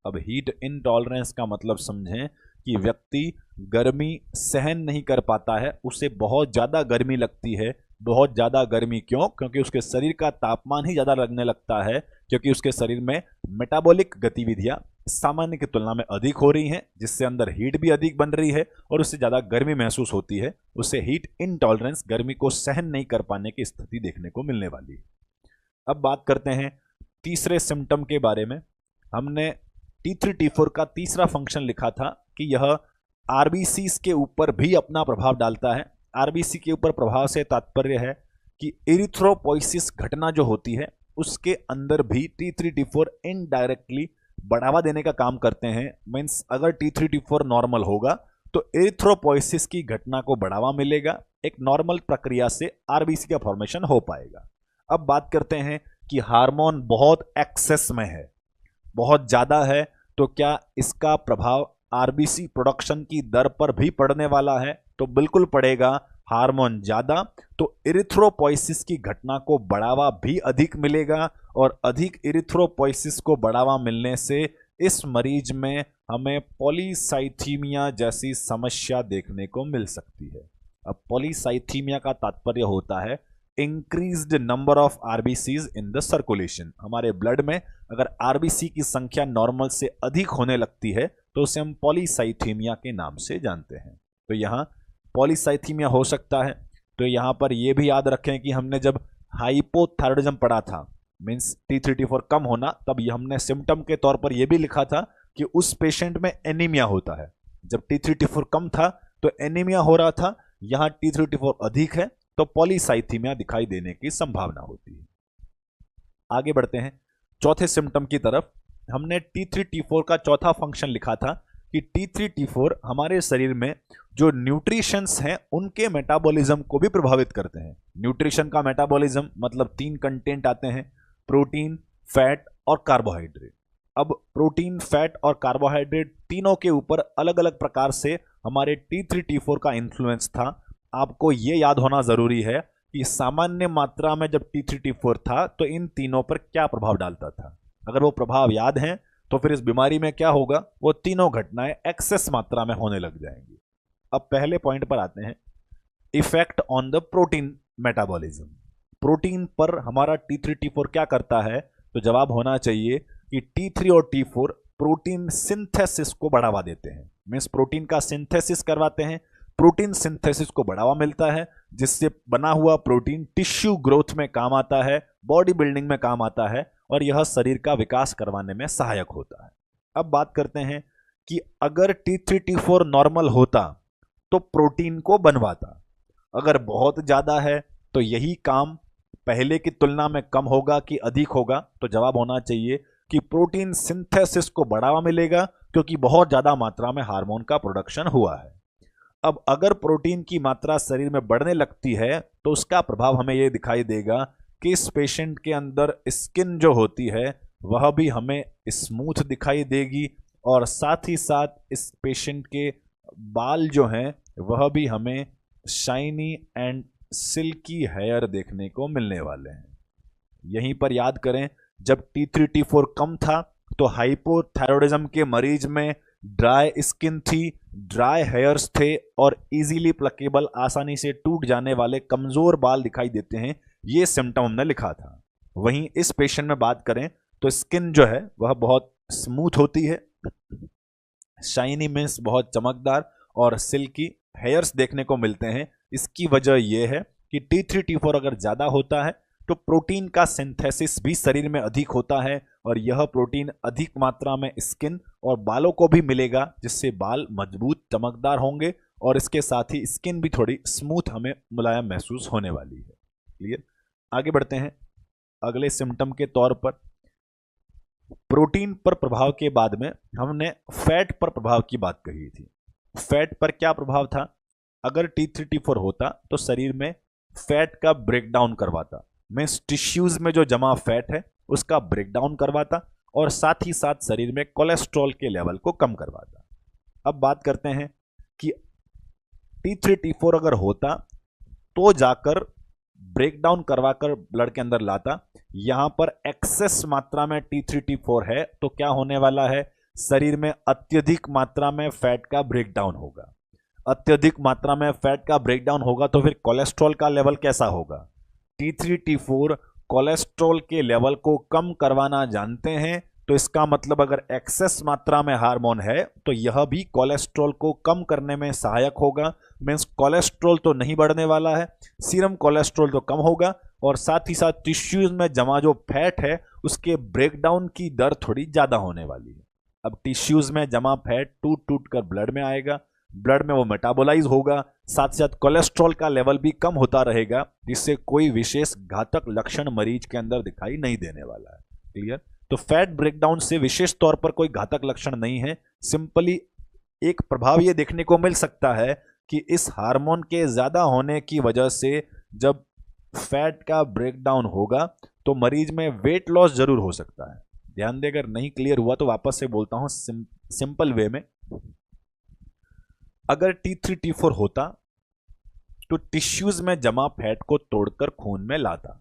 अब हीट इनटॉलरेंस का मतलब समझें कि व्यक्ति गर्मी सहन नहीं कर पाता है, उसे बहुत ज्यादा गर्मी लगती है। बहुत ज्यादा गर्मी क्यों? क्योंकि उसके शरीर का तापमान ही ज्यादा लगने लगता है, क्योंकि उसके शरीर में मेटाबॉलिक गतिविधियां सामान्य की तुलना में अधिक हो रही हैं, जिससे अंदर हीट भी अधिक बन रही है और उससे ज्यादा गर्मी महसूस होती है। उससे हीट इनटॉलरेंस, गर्मी को सहन नहीं कर पाने की स्थिति देखने को मिलने वाली है। अब बात करते हैं तीसरे सिम्टम के बारे में। हमने T3 T4 का तीसरा फंक्शन लिखा था कि यह RBCs के ऊपर भी अपना प्रभाव डालता है। RBC के ऊपर प्रभाव से तात्पर्य है कि इरिथ्रोपोइसिस घटना जो होती है उसके अंदर भी T3 T4 इनडायरेक्टली बढ़ावा देने का काम करते हैं। मींस अगर T3 T4 नॉर्मल होगा तो इरिथ्रोपोइसिस की घटना को बढ़ावा मिलेगा, एक नॉर्मल प्रक्रिया से आरबीसी का फॉर्मेशन हो पाएगा। अब बात करते हैं कि हार्मोन बहुत एक्सेस में है, बहुत ज्यादा है, तो क्या इसका प्रभाव आरबीसी प्रोडक्शन की दर पर भी पड़ने वाला है? तो बिल्कुल पड़ेगा। हार्मोन ज्यादा तो इरिथ्रोपोइसिस की घटना को बढ़ावा भी अधिक मिलेगा, और अधिक इरिथ्रोपोइसिस को बढ़ावा मिलने से इस मरीज में हमें पॉलीसाइथीमिया जैसी समस्या देखने को मिल सकती है। अब पॉलीसाइथीमिया का तात्पर्य होता है increased number of RBCs in the circulation. हमारे ब्लड में अगर आरबीसी की संख्या नॉर्मल से अधिक होने लगती है तो उसे हम पॉलीसाइथीमिया के नाम से जानते हैं। तो यहाँ पॉलीसाइथीमिया हो सकता है। तो यहाँ पर यह भी याद रखें कि हमने जब हाइपोथायरॉयडिज्म पढ़ा था, मींस T3 T4 कम होना, तब हमने सिम्टम के तौर पर यह भी लिखा था कि उस पेशेंट में एनीमिया होता है। जब T3 T4 कम था तो एनीमिया हो रहा था, यहाँ T3 T4 अधिक है तो पॉलीसाइथीमिया दिखाई देने की संभावना होती है। आगे बढ़ते हैं चौथे सिम्टम की तरफ। हमने T3 T4 का चौथा फंक्शन लिखा था कि T3 T4 हमारे शरीर में जो न्यूट्रिशंस हैं उनके मेटाबॉलिज्म को भी प्रभावित करते हैं। न्यूट्रिशन का मेटाबॉलिज्म मतलब 3 कंटेंट आते हैं, प्रोटीन, फैट और कार्बोहाइड्रेट। अब प्रोटीन, फैट और कार्बोहाइड्रेट तीनों के ऊपर अलग अलग प्रकार से हमारे T3 T4 का इन्फ्लुएंस था। आपको यह याद होना जरूरी है कि सामान्य मात्रा में जब T3 T4 था तो इन तीनों पर क्या प्रभाव डालता था। अगर वो प्रभाव याद हैं तो फिर इस बीमारी में क्या होगा, वो तीनों घटनाएं एक्सेस मात्रा में होने लग जाएंगी। अब पहले पॉइंट पर आते हैं, effect on the protein metabolism. Protein पर हमारा T3 T4 क्या करता है? तो जवाब होना चाहिए कि T3 और T4 प्रोटीन सिंथेसिस को बढ़ावा देते हैं, मींस प्रोटीन का सिंथेसिस करवाते हैं। प्रोटीन सिंथेसिस को बढ़ावा मिलता है जिससे बना हुआ प्रोटीन टिश्यू ग्रोथ में काम आता है, बॉडी बिल्डिंग में काम आता है और यह शरीर का विकास करवाने में सहायक होता है। अब बात करते हैं कि अगर T3 T4 नॉर्मल होता तो प्रोटीन को बनवाता, अगर बहुत ज्यादा है तो यही काम पहले की तुलना में कम होगा कि अधिक होगा? तो जवाब होना चाहिए कि प्रोटीन सिंथेसिस को बढ़ावा मिलेगा क्योंकि बहुत ज्यादा मात्रा में हार्मोन का प्रोडक्शन हुआ है। अब अगर प्रोटीन की मात्रा शरीर में बढ़ने लगती है तो उसका प्रभाव हमें यह दिखाई देगा कि इस पेशेंट के अंदर स्किन जो होती है वह भी हमें स्मूथ दिखाई देगी, और साथ ही साथ इस पेशेंट के बाल जो हैं वह भी हमें शाइनी एंड सिल्की हेयर देखने को मिलने वाले हैं। यहीं पर याद करें, जब T3 T4 कम था तो हाइपोथायरॉयडिज्म के मरीज में ड्राई स्किन थी, ड्राई हेयर्स थे और इजीली प्लकेबल, आसानी से टूट जाने वाले कमजोर बाल दिखाई देते हैं। ये सिम्टम हमने लिखा था। वहीं इस पेशेंट में बात करें तो स्किन जो है वह बहुत स्मूथ होती है, शाइनी मींस बहुत चमकदार, और सिल्की हेयर्स देखने को मिलते हैं। इसकी वजह यह है कि T3 T4 अगर ज्यादा होता है तो प्रोटीन का सिंथेसिस भी शरीर में अधिक होता है, और यह प्रोटीन अधिक मात्रा में स्किन और बालों को भी मिलेगा जिससे बाल मजबूत, चमकदार होंगे, और इसके साथ ही स्किन भी थोड़ी स्मूथ हमें मुलायम महसूस होने वाली है। क्लियर? आगे बढ़ते हैं। अगले सिम्टम के तौर पर प्रोटीन पर प्रभाव के बाद में हमने फैट पर प्रभाव की बात कही थी। फैट पर क्या प्रभाव था? अगर T3 T4 होता तो शरीर में फैट का ब्रेकडाउन करवाता, मींस टिश्यूज में जो जमा फैट है उसका ब्रेकडाउन करवाता, और साथ ही साथ शरीर में कोलेस्ट्रॉल के लेवल को कम करवाता। अब बात करते हैं कि T3 T4 अगर होता तो जाकर ब्रेकडाउन करवाकर ब्लड के अंदर लाता। यहां पर एक्सेस मात्रा में T3 T4 है तो क्या होने वाला है? शरीर में अत्यधिक मात्रा में फैट का ब्रेकडाउन होगा। अत्यधिक मात्रा में फैट का ब्रेकडाउन होगा तो फिर कोलेस्ट्रॉल का लेवल कैसा होगा? T3 T4 कोलेस्ट्रॉल के लेवल को कम करवाना जानते हैं, तो इसका मतलब अगर एक्सेस मात्रा में हार्मोन है तो यह भी कोलेस्ट्रॉल को कम करने में सहायक होगा। मींस कोलेस्ट्रॉल तो नहीं बढ़ने वाला है, सीरम कोलेस्ट्रॉल तो कम होगा, और साथ ही साथ टिश्यूज में जमा जो फैट है उसके ब्रेकडाउन की दर थोड़ी ज्यादा होने वाली है। अब टिश्यूज में जमा फैट टूट टूट कर ब्लड में आएगा, ब्लड में वो मेटाबोलाइज होगा, साथ साथ कोलेस्ट्रॉल का लेवल भी कम होता रहेगा, जिससे कोई विशेष घातक लक्षण मरीज के अंदर दिखाई नहीं देने वाला है। क्लियर? तो फैट ब्रेकडाउन से विशेष तौर पर कोई घातक लक्षण नहीं है। सिंपली एक प्रभाव ये देखने को मिल सकता है कि इस हार्मोन के ज़्यादा होने की वजह से जब फैट का ब्रेकडाउन होगा तो मरीज में वेट लॉस जरूर हो सकता है। ध्यान दे, अगर नहीं क्लियर हुआ तो वापस से बोलता हूं सिंपल वे में। अगर T3 T4 होता तो टिश्यूज में जमा फैट को तोड़कर खून में लाता,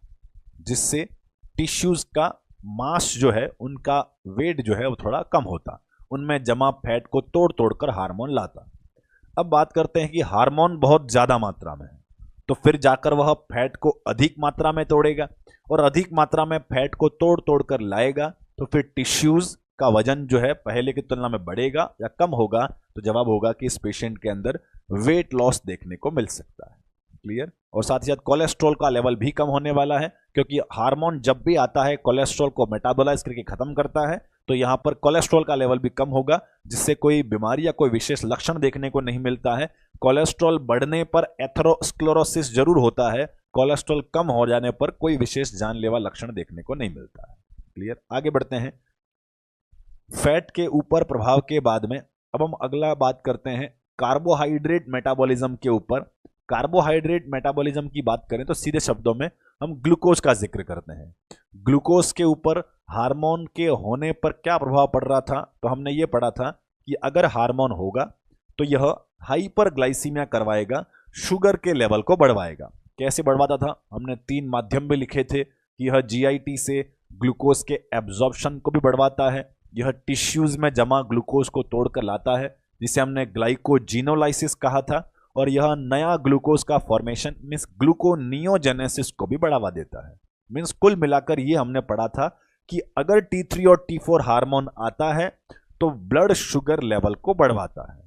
जिससे टिश्यूज का मास जो है, उनका वेट जो है वो थोड़ा कम होता, उनमें जमा फैट को तोड़ तोड़कर हार्मोन लाता। अब बात करते हैं कि हार्मोन बहुत ज्यादा मात्रा में है, तो फिर जाकर वह फैट को अधिक मात्रा में तोड़ेगा, और अधिक मात्रा में फैट को तोड़ तोड़कर लाएगा, तो फिर टिश्यूज का वजन जो है पहले की तुलना में बढ़ेगा या कम होगा। तो जवाब होगा कि इस पेशेंट के अंदर वेट लॉस देखने को मिल सकता है। क्लियर। और साथ ही साथ कोलेस्ट्रॉल का लेवल भी कम होने वाला है, क्योंकि हार्मोन जब भी आता है कोलेस्ट्रॉल को मेटाबोलाइज करके खत्म करता है, तो यहां पर कोलेस्ट्रॉल का लेवल भी कम होगा, जिससे कोई बीमारी या कोई विशेष लक्षण देखने को नहीं मिलता है। कोलेस्ट्रॉल बढ़ने पर एथेरोस्क्लेरोसिस जरूर होता है, कोलेस्ट्रॉल कम हो जाने पर कोई विशेष जानलेवा लक्षण देखने को नहीं मिलता है। क्लियर। आगे बढ़ते हैं फैट के ऊपर प्रभाव के बाद में। अब हम अगला बात करते हैं कार्बोहाइड्रेट मेटाबॉलिज्म के ऊपर। कार्बोहाइड्रेट मेटाबॉलिज्म की बात करें तो सीधे शब्दों में हम ग्लूकोज का जिक्र करते हैं। ग्लूकोज के ऊपर हार्मोन के होने पर क्या प्रभाव पड़ रहा था, तो हमने ये पढ़ा था कि अगर हार्मोन होगा तो यह हाइपरग्लाइसीमिया करवाएगा, शुगर के लेवल को बढ़वाएगा। कैसे बढ़वाता था, हमने 3 माध्यम भी लिखे थे कि यह जीआईटी से ग्लूकोज के एब्जॉर्प्शन को भी बढ़वाता है, यह टिश्यूज में जमा ग्लूकोज को तोड़कर लाता है, जिसे हमने ग्लाइकोजिनोलाइसिस कहा था, और यह नया ग्लूकोज का फॉर्मेशन मींस ग्लूकोनियोजेनेसिस को भी बढ़ावा देता है। मींस कुल मिलाकर ये हमने पढ़ा था कि अगर T3 और T4 हार्मोन आता है तो ब्लड शुगर लेवल को बढ़वाता है।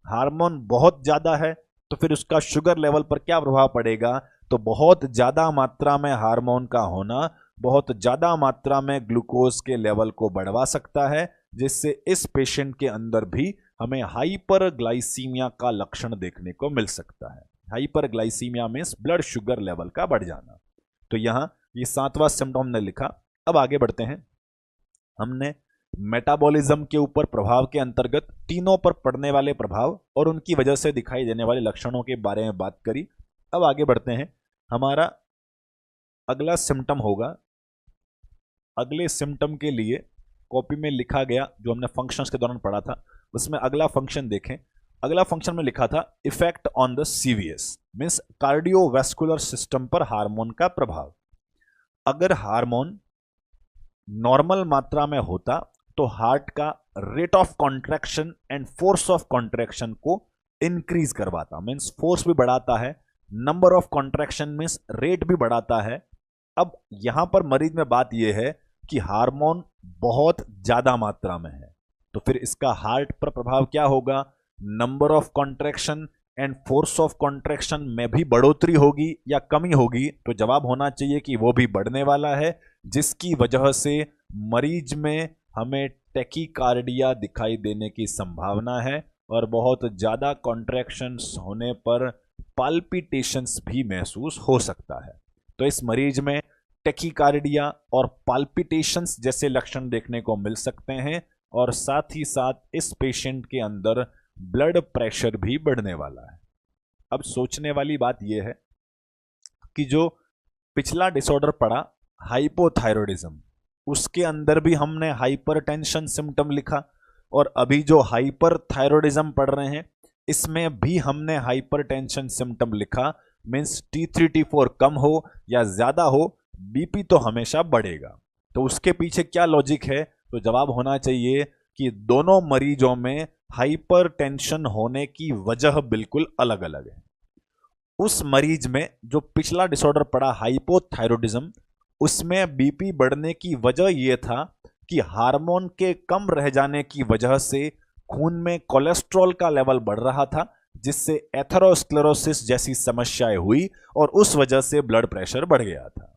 हार्मोन बहुत ज्यादा है तो फिर उसका शुगर लेवल पर क्या प्रभाव पड़ेगा, तो बहुत ज्यादा मात्रा में हार्मोन का होना बहुत ज्यादा मात्रा में ग्लूकोज के लेवल को बढ़वा सकता है, जिससे इस पेशेंट के अंदर भी हमें हाइपरग्लाइसीमिया का लक्षण देखने को मिल सकता है। Hyperglycaemia means blood sugar level का बढ़ जाना। तो यहां ये 7वां सिम्टम हमने लिखा। अब आगे बढ़ते हैं। हमने मेटाबॉलिज्म के ऊपर प्रभाव के अंतर्गत तीनों पर पड़ने वाले प्रभाव और उनकी वजह से दिखाई देने वाले लक्षणों के बारे में बात करी। अब आगे बढ़ते हैं। हमारा अगला सिम्टम होगा, अगले सिम्टम के लिए कॉपी में लिखा गया जो हमने फंक्शंस के दौरान पढ़ा था, उसमें अगला फंक्शन देखें। अगला फंक्शन में लिखा था effect on the CVS means cardiovascular system पर हार्मोन का प्रभाव। अगर हार्मोन नॉर्मल मात्रा में होता तो हार्ट का rate of contraction and force of contraction को इंक्रीज करवाता, मींस फोर्स भी बढ़ाता है, number of contraction means rate भी बढ़ाता है। अब यहां पर मरीज में बात यह है कि हार्मोन बहुत ज्यादा मात्रा में है, तो फिर इसका हार्ट पर प्रभाव क्या होगा, number of contraction and force of contraction में भी बढ़ोतरी होगी या कमी होगी, तो जवाब होना चाहिए कि वो भी बढ़ने वाला है, जिसकी वजह से मरीज में हमें टैकीकार्डिया दिखाई देने की संभावना है, और बहुत ज्यादा कॉन्ट्रैक्शंस होने पर पाल्पिटेशंस भी महसूस हो सकता है। तो इस मरीज में टैकीकार्डिया और पाल्पिटेशंस जैसे लक्षण देखने को मिल सकते हैं, और साथ ही साथ इस पेशेंट के अंदर ब्लड प्रेशर भी बढ़ने वाला है। अब सोचने वाली बात यह है कि जो पिछला डिसऑर्डर पड़ा हाइपोथायरॉयडिज्म, उसके अंदर भी हमने हाइपरटेंशन सिम्टम लिखा, और अभी जो हाइपरथायरॉयडिज्म पढ़ रहे हैं इसमें भी हमने हाइपरटेंशन सिम्टम लिखा। मींस T3 T4 कम हो या ज्यादा हो, बीपी तो हमेशा बढ़ेगा। तो उसके पीछे क्या लॉजिक है, तो जवाब होना चाहिए कि दोनों मरीजों में हाइपरटेंशन होने की वजह बिल्कुल अलग अलग है। उस मरीज में जो पिछला डिसऑर्डर पड़ा हाइपोथायरॉयडिज्म, उसमें बीपी बढ़ने की वजह यह था कि हार्मोन के कम रह जाने की वजह से खून में कोलेस्ट्रॉल का लेवल बढ़ रहा था, जिससे एथेरोस्क्लेरोसिस जैसी समस्याएं हुई और उस वजह से ब्लड प्रेशर बढ़ गया था।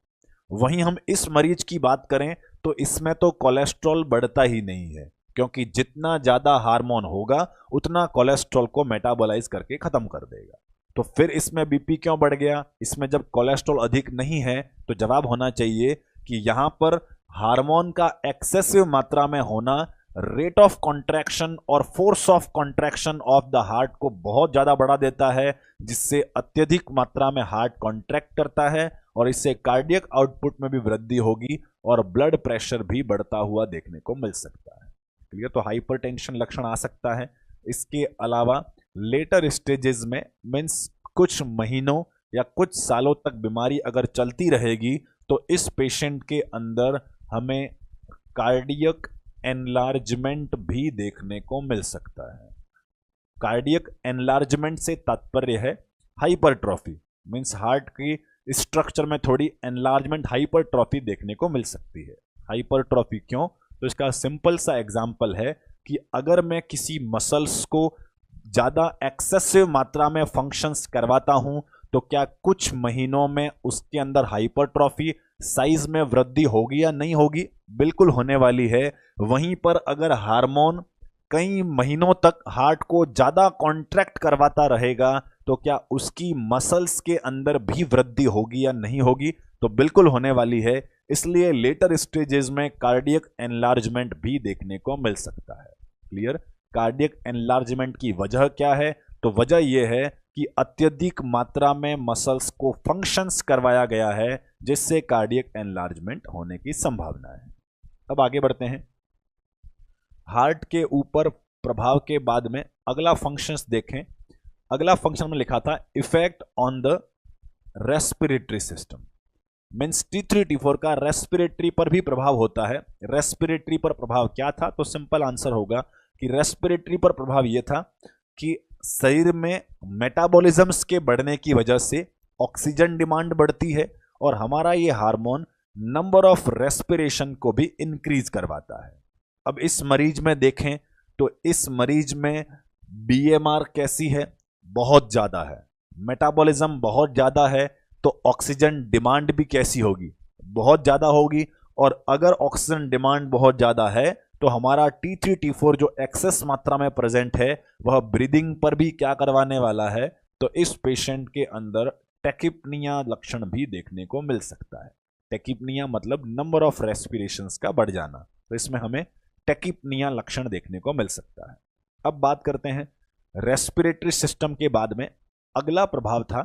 वहीं हम इस मरीज की बात करें तो इसमें तो कोलेस्ट्रॉल बढ़ता ही नहीं है, क्योंकि जितना ज्यादा हार्मोन होगा उतना कोलेस्ट्रॉल को मेटाबोलाइज करके खत्म कर देगा। तो फिर इसमें बीपी क्यों बढ़ गया, इसमें जब कोलेस्ट्रॉल अधिक नहीं है, तो जवाब होना चाहिए कि यहां पर हार्मोन का एक्सेसिव मात्रा में होना रेट ऑफ कॉन्ट्रैक्शन और force of contraction of the heart को बहुत ज्यादा बढ़ा देता है, जिससे अत्यधिक मात्रा में हार्ट कॉन्ट्रैक्ट करता है और इससे कार्डियक आउटपुट में भी वृद्धि होगी और ब्लड प्रेशर भी बढ़ता हुआ देखने को मिल सकता है। क्लियर? तो हाइपरटेंशन लक्षण आ सकता है। इसके अलावा लेटर स्टेजेस में मीन्स कुछ महीनों या कुछ सालों तक बीमारी अगर चलती रहेगी तो इस पेशेंट के अंदर हमें कार्डियक एनलार्जमेंट भी देखने को मिल सकता है। कार्डियक एनलार्जमेंट से तात्पर्य है हाइपरट्रॉफी, मीन्स हार्ट की स्ट्रक्चर में थोड़ी एनलार्जमेंट, हाइपरट्रॉफी देखने को मिल सकती है। हाइपरट्रॉफी क्यों? तो इसका सिंपल सा एग्जांपल है कि अगर मैं किसी मसल्स को ज़्यादा एक्सेसिव मात्रा में फंक्शंस करवाता हूं तो क्या कुछ महीनों में उसके अंदर हाइपरट्रॉफी साइज में वृद्धि होगी या नहीं होगी? बिल्कुल होने वाली है। वहीं पर अगर हार्मोन कई महीनों तक हार्ट को ज़्यादा कॉन्ट्रैक्ट करवाता रहेगा तो क्या उसकी मसल्स के अंदर भी वृद्धि होगी या नहीं होगी? तो बिल्कुल होने वाली है। इसलिए लेटर स्टेजेस में कार्डियक एनलार्जमेंट भी देखने को मिल सकता है। क्लियर? कार्डियक एनलार्जमेंट की वजह क्या है? तो वजह यह है कि अत्यधिक मात्रा में मसल्स को फंक्शंस करवाया गया है, जिससे कार्डियक एनलार्जमेंट होने की संभावना है। अब आगे बढ़ते हैं। हार्ट के ऊपर प्रभाव के बाद में अगला फंक्शंस देखें। अगला फंक्शन में लिखा था effect on the respiratory system, means T3 T4 का रेस्पिरेटरी पर भी प्रभाव होता है। रेस्पिरेटरी पर प्रभाव क्या था? तो सिंपल आंसर होगा कि रेस्पिरेटरी पर प्रभाव यह था कि शरीर में मेटाबॉलिज्म्स के बढ़ने की वजह से ऑक्सीजन डिमांड बढ़ती है और हमारा ये हार्मोन नंबर ऑफ रेस्पिरेशन को भी इंक्रीज करवाता है। अब इस मरीज में देखें तो इस मरीज में BMR कैसी है? बहुत ज्यादा है। मेटाबॉलिज्म बहुत ज्यादा है तो ऑक्सीजन डिमांड भी कैसी होगी? बहुत ज्यादा होगी। और अगर ऑक्सीजन डिमांड बहुत ज्यादा है तो हमारा T3 T4 जो एक्सेस मात्रा में प्रेजेंट है वह ब्रीदिंग पर भी क्या करवाने वाला है? तो इस पेशेंट के अंदर टेकिपनिया लक्षण भी देखने को मिल सकता है। टेकिपनिया मतलब नंबर ऑफ रेस्पिरेशंस का बढ़ जाना, तो इसमें हमें टेकिपनिया लक्षण देखने को मिल सकता है। अब बात करते हैं रेस्पिरेटरी सिस्टम के बाद में अगला प्रभाव था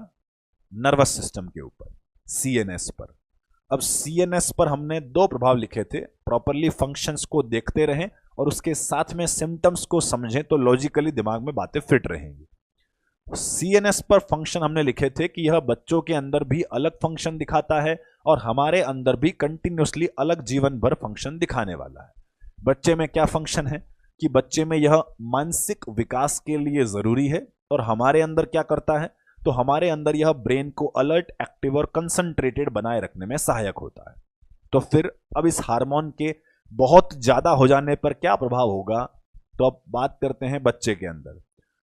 नर्वस सिस्टम के ऊपर, CNS पर। अब CNS पर हमने दो प्रभाव लिखे थे। प्रॉपरली फंक्शंस को देखते रहें और उसके साथ में सिम्टम्स को समझें तो लॉजिकली दिमाग में बातें फिट रहेंगी। CNS पर फंक्शन हमने लिखे थे कि यह बच्चों के अंदर भी अलग फंक्शन दिखाता है और हमारे अंदर भी कंटिन्यूसली अलग जीवन भर फंक्शन दिखाने वाला है। बच्चे में क्या फंक्शन है कि बच्चे में यह मानसिक विकास के लिए जरूरी है और हमारे अंदर क्या करता है? तो हमारे अंदर यह ब्रेन को अलर्ट, एक्टिव और कंसंट्रेटेड बनाए रखने में सहायक होता है। तो फिर अब इस हार्मोन के बहुत ज्यादा हो जाने पर क्या प्रभाव होगा? तो अब बात करते हैं बच्चे के अंदर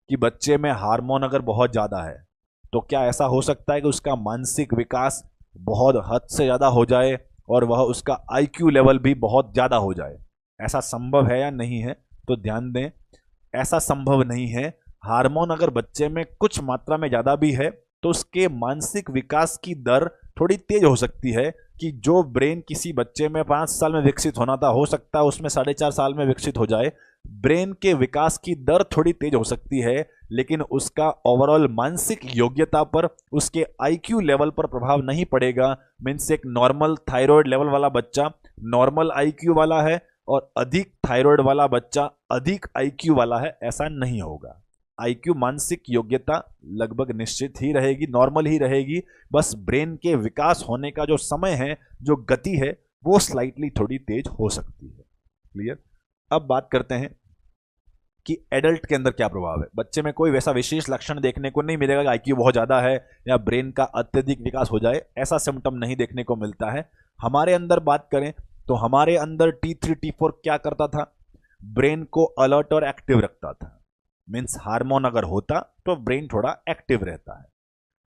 कि बच्चे में हार्मोन अगर बहुत ज्यादा है तो क्या ऐसा हो सकता है कि उसका मानसिक विकास बहुत हद से ज्यादा हो जाए और वह उसका IQ लेवल भी बहुत ज्यादा हो जाए? ऐसा संभव है या नहीं है? तो ध्यान दें, ऐसा संभव नहीं है। हार्मोन अगर बच्चे में कुछ मात्रा में ज्यादा भी है तो उसके मानसिक विकास की दर थोड़ी तेज हो सकती है कि जो ब्रेन किसी बच्चे में 5 साल में विकसित होना था, हो सकता है उसमें 4.5 साल में विकसित हो जाए। ब्रेन के विकास की दर थोड़ी तेज हो सकती है, लेकिन उसका ओवरऑल मानसिक योग्यता पर, उसके IQ लेवल पर प्रभाव नहीं पड़ेगा। मीन्स एक नॉर्मल थायराइड लेवल वाला बच्चा नॉर्मल IQ वाला है और अधिक थायराइड वाला बच्चा अधिक IQ वाला है, ऐसा नहीं होगा। IQ मानसिक योग्यता लगभग निश्चित ही रहेगी, नॉर्मल ही रहेगी। बस ब्रेन के विकास होने का जो समय है, जो गति है, वो स्लाइटली थोड़ी तेज हो सकती है। क्लियर? अब बात करते हैं कि एडल्ट के अंदर क्या प्रभाव है। बच्चे में कोई वैसा विशेष लक्षण देखने को नहीं मिलेगा कि IQ बहुत ज्यादा है या ब्रेन का अत्यधिक विकास हो जाए, ऐसा सिम्टम नहीं देखने को मिलता है। हमारे अंदर बात करें तो हमारे अंदर T3 T4 क्या करता था? ब्रेन को अलर्ट और एक्टिव रखता था। मीन्स हार्मोन अगर होता तो ब्रेन थोड़ा एक्टिव रहता है।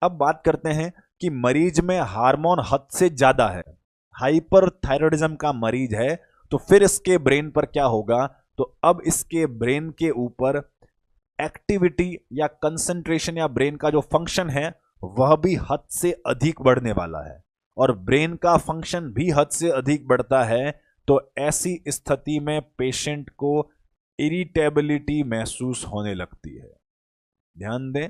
अब बात करते हैं कि मरीज में हार्मोन हद से ज्यादा है, हाइपरथायराइडिज्म का मरीज है, तो फिर इसके ब्रेन पर क्या होगा? तो अब इसके ब्रेन के ऊपर एक्टिविटी या कंसंट्रेशन या ब्रेन का जो फंक्शन है वह भी हद से अधिक बढ़ने वाला है। और ब्रेन का फंक्शन भी हद से अधिक बढ़ता है तो ऐसी स्थिति में पेशेंट को इरिटेबिलिटी महसूस होने लगती है। ध्यान दें,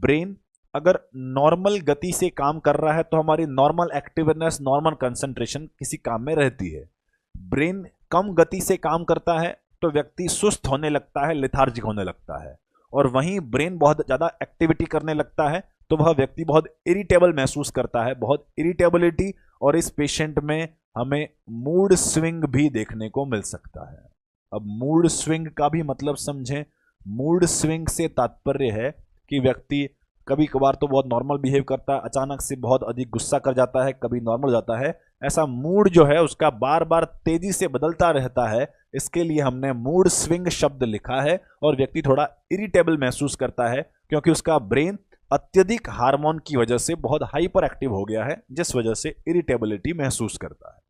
ब्रेन अगर नॉर्मल गति से काम कर रहा है तो हमारी नॉर्मल एक्टिवनेस, नॉर्मल कंसंट्रेशन किसी काम में रहती है। ब्रेन कम गति से काम करता है तो व्यक्ति सुस्त होने लगता है, लेथार्जिक होने लगता है। और वहीं ब्रेन बहुत ज्यादा एक्टिविटी करने लगता है तो वह व्यक्ति बहुत इरिटेबल महसूस करता है, बहुत इरिटेबिलिटी। और इस पेशेंट में हमें मूड स्विंग भी देखने को मिल सकता है। अब मूड स्विंग का भी मतलब समझें। मूड स्विंग से तात्पर्य है कि व्यक्ति कभी कभार तो बहुत नॉर्मल बिहेव करता है, अचानक से बहुत अधिक गुस्सा कर जाता है, कभी नॉर्मल जाता है। ऐसा मूड जो है उसका बार बार तेजी से बदलता रहता है। इसके लिए हमने मूड स्विंग शब्द लिखा है। और व्यक्ति थोड़ा इरिटेबल महसूस करता है क्योंकि उसका ब्रेन अत्यधिक हार्मोन की वजह से बहुत हाइपर एक्टिव हो गया है, जिस वजह से इरिटेबिलिटी महसूस करता है।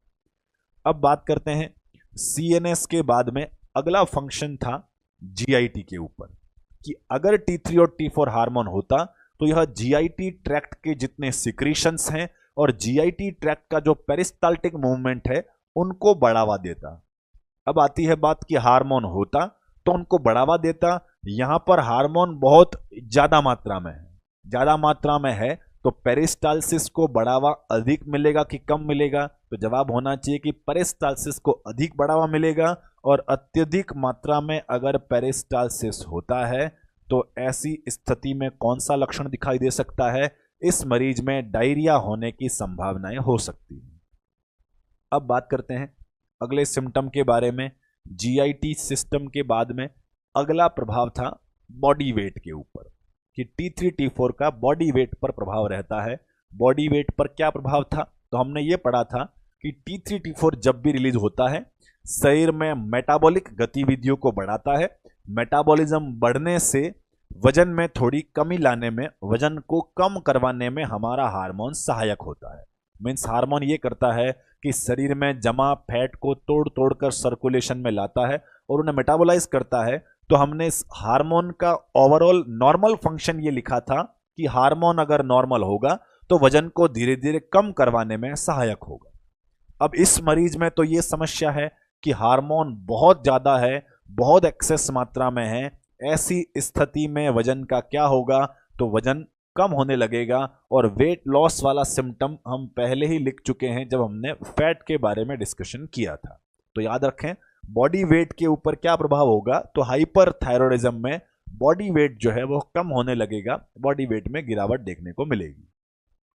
अब बात करते हैं सीएनएस के बाद में अगला फंक्शन था जीआईटी के ऊपर, कि अगर T3 और T4 हार्मोन होता तो यह जीआईटी ट्रैक्ट के जितने सिक्रीशंस हैं और जीआईटी ट्रैक्ट का जो पेरिस्टाल्टिक मूवमेंट है उनको बढ़ावा देता। अब आती है बात कि हार्मोन होता तो उनको बढ़ावा देता। यहां पर हार्मोन बहुत ज्यादा मात्रा में है, ज्यादा मात्रा में है तो पेरिस्टाल्सिस को बढ़ावा अधिक मिलेगा कि कम मिलेगा? तो जवाब होना चाहिए कि पेरिस्टाल्सिस को अधिक बढ़ावा मिलेगा। और अत्यधिक मात्रा में अगर पेरिस्टाल्सिस होता है तो ऐसी स्थिति में कौन सा लक्षण दिखाई दे सकता है? इस मरीज में डायरिया होने की संभावनाएं हो सकती है। अब बात करते हैं अगले सिम्टम के बारे में। जीआईटी सिस्टम के बाद में अगला प्रभाव था बॉडी वेट के ऊपर, कि T3 T4 का बॉडी वेट पर प्रभाव रहता है। बॉडी वेट पर क्या प्रभाव था? तो हमने ये पढ़ा था कि T3 T4 जब भी रिलीज होता है शरीर में मेटाबॉलिक गतिविधियों को बढ़ाता है। मेटाबॉलिज्म बढ़ने से वजन में थोड़ी कमी लाने में, वजन को कम करवाने में हमारा हार्मोन सहायक होता है। मीन्स हार्मोन ये करता है कि शरीर में जमा फैट को तोड़ तोड़ कर सर्कुलेशन में लाता है और उन्हें मेटाबोलाइज करता है। तो हमने इस हार्मोन का ओवरऑल नॉर्मल फंक्शन ये लिखा था कि हार्मोन अगर नॉर्मल होगा तो वजन को धीरे धीरे कम करवाने में सहायक होगा। अब इस मरीज में तो ये समस्या है कि हार्मोन बहुत ज्यादा है, बहुत एक्सेस मात्रा में है। ऐसी स्थिति में वजन का क्या होगा? तो वजन कम होने लगेगा। और वेट लॉस वाला सिम्टम हम पहले ही लिख चुके हैं जब हमने फैट के बारे में डिस्कशन किया था। तो याद रखें, बॉडी वेट के ऊपर क्या प्रभाव होगा? तो हाइपर थायरॉयडिज्म में बॉडी वेट जो है वो कम होने लगेगा, बॉडी वेट में गिरावट देखने को मिलेगी।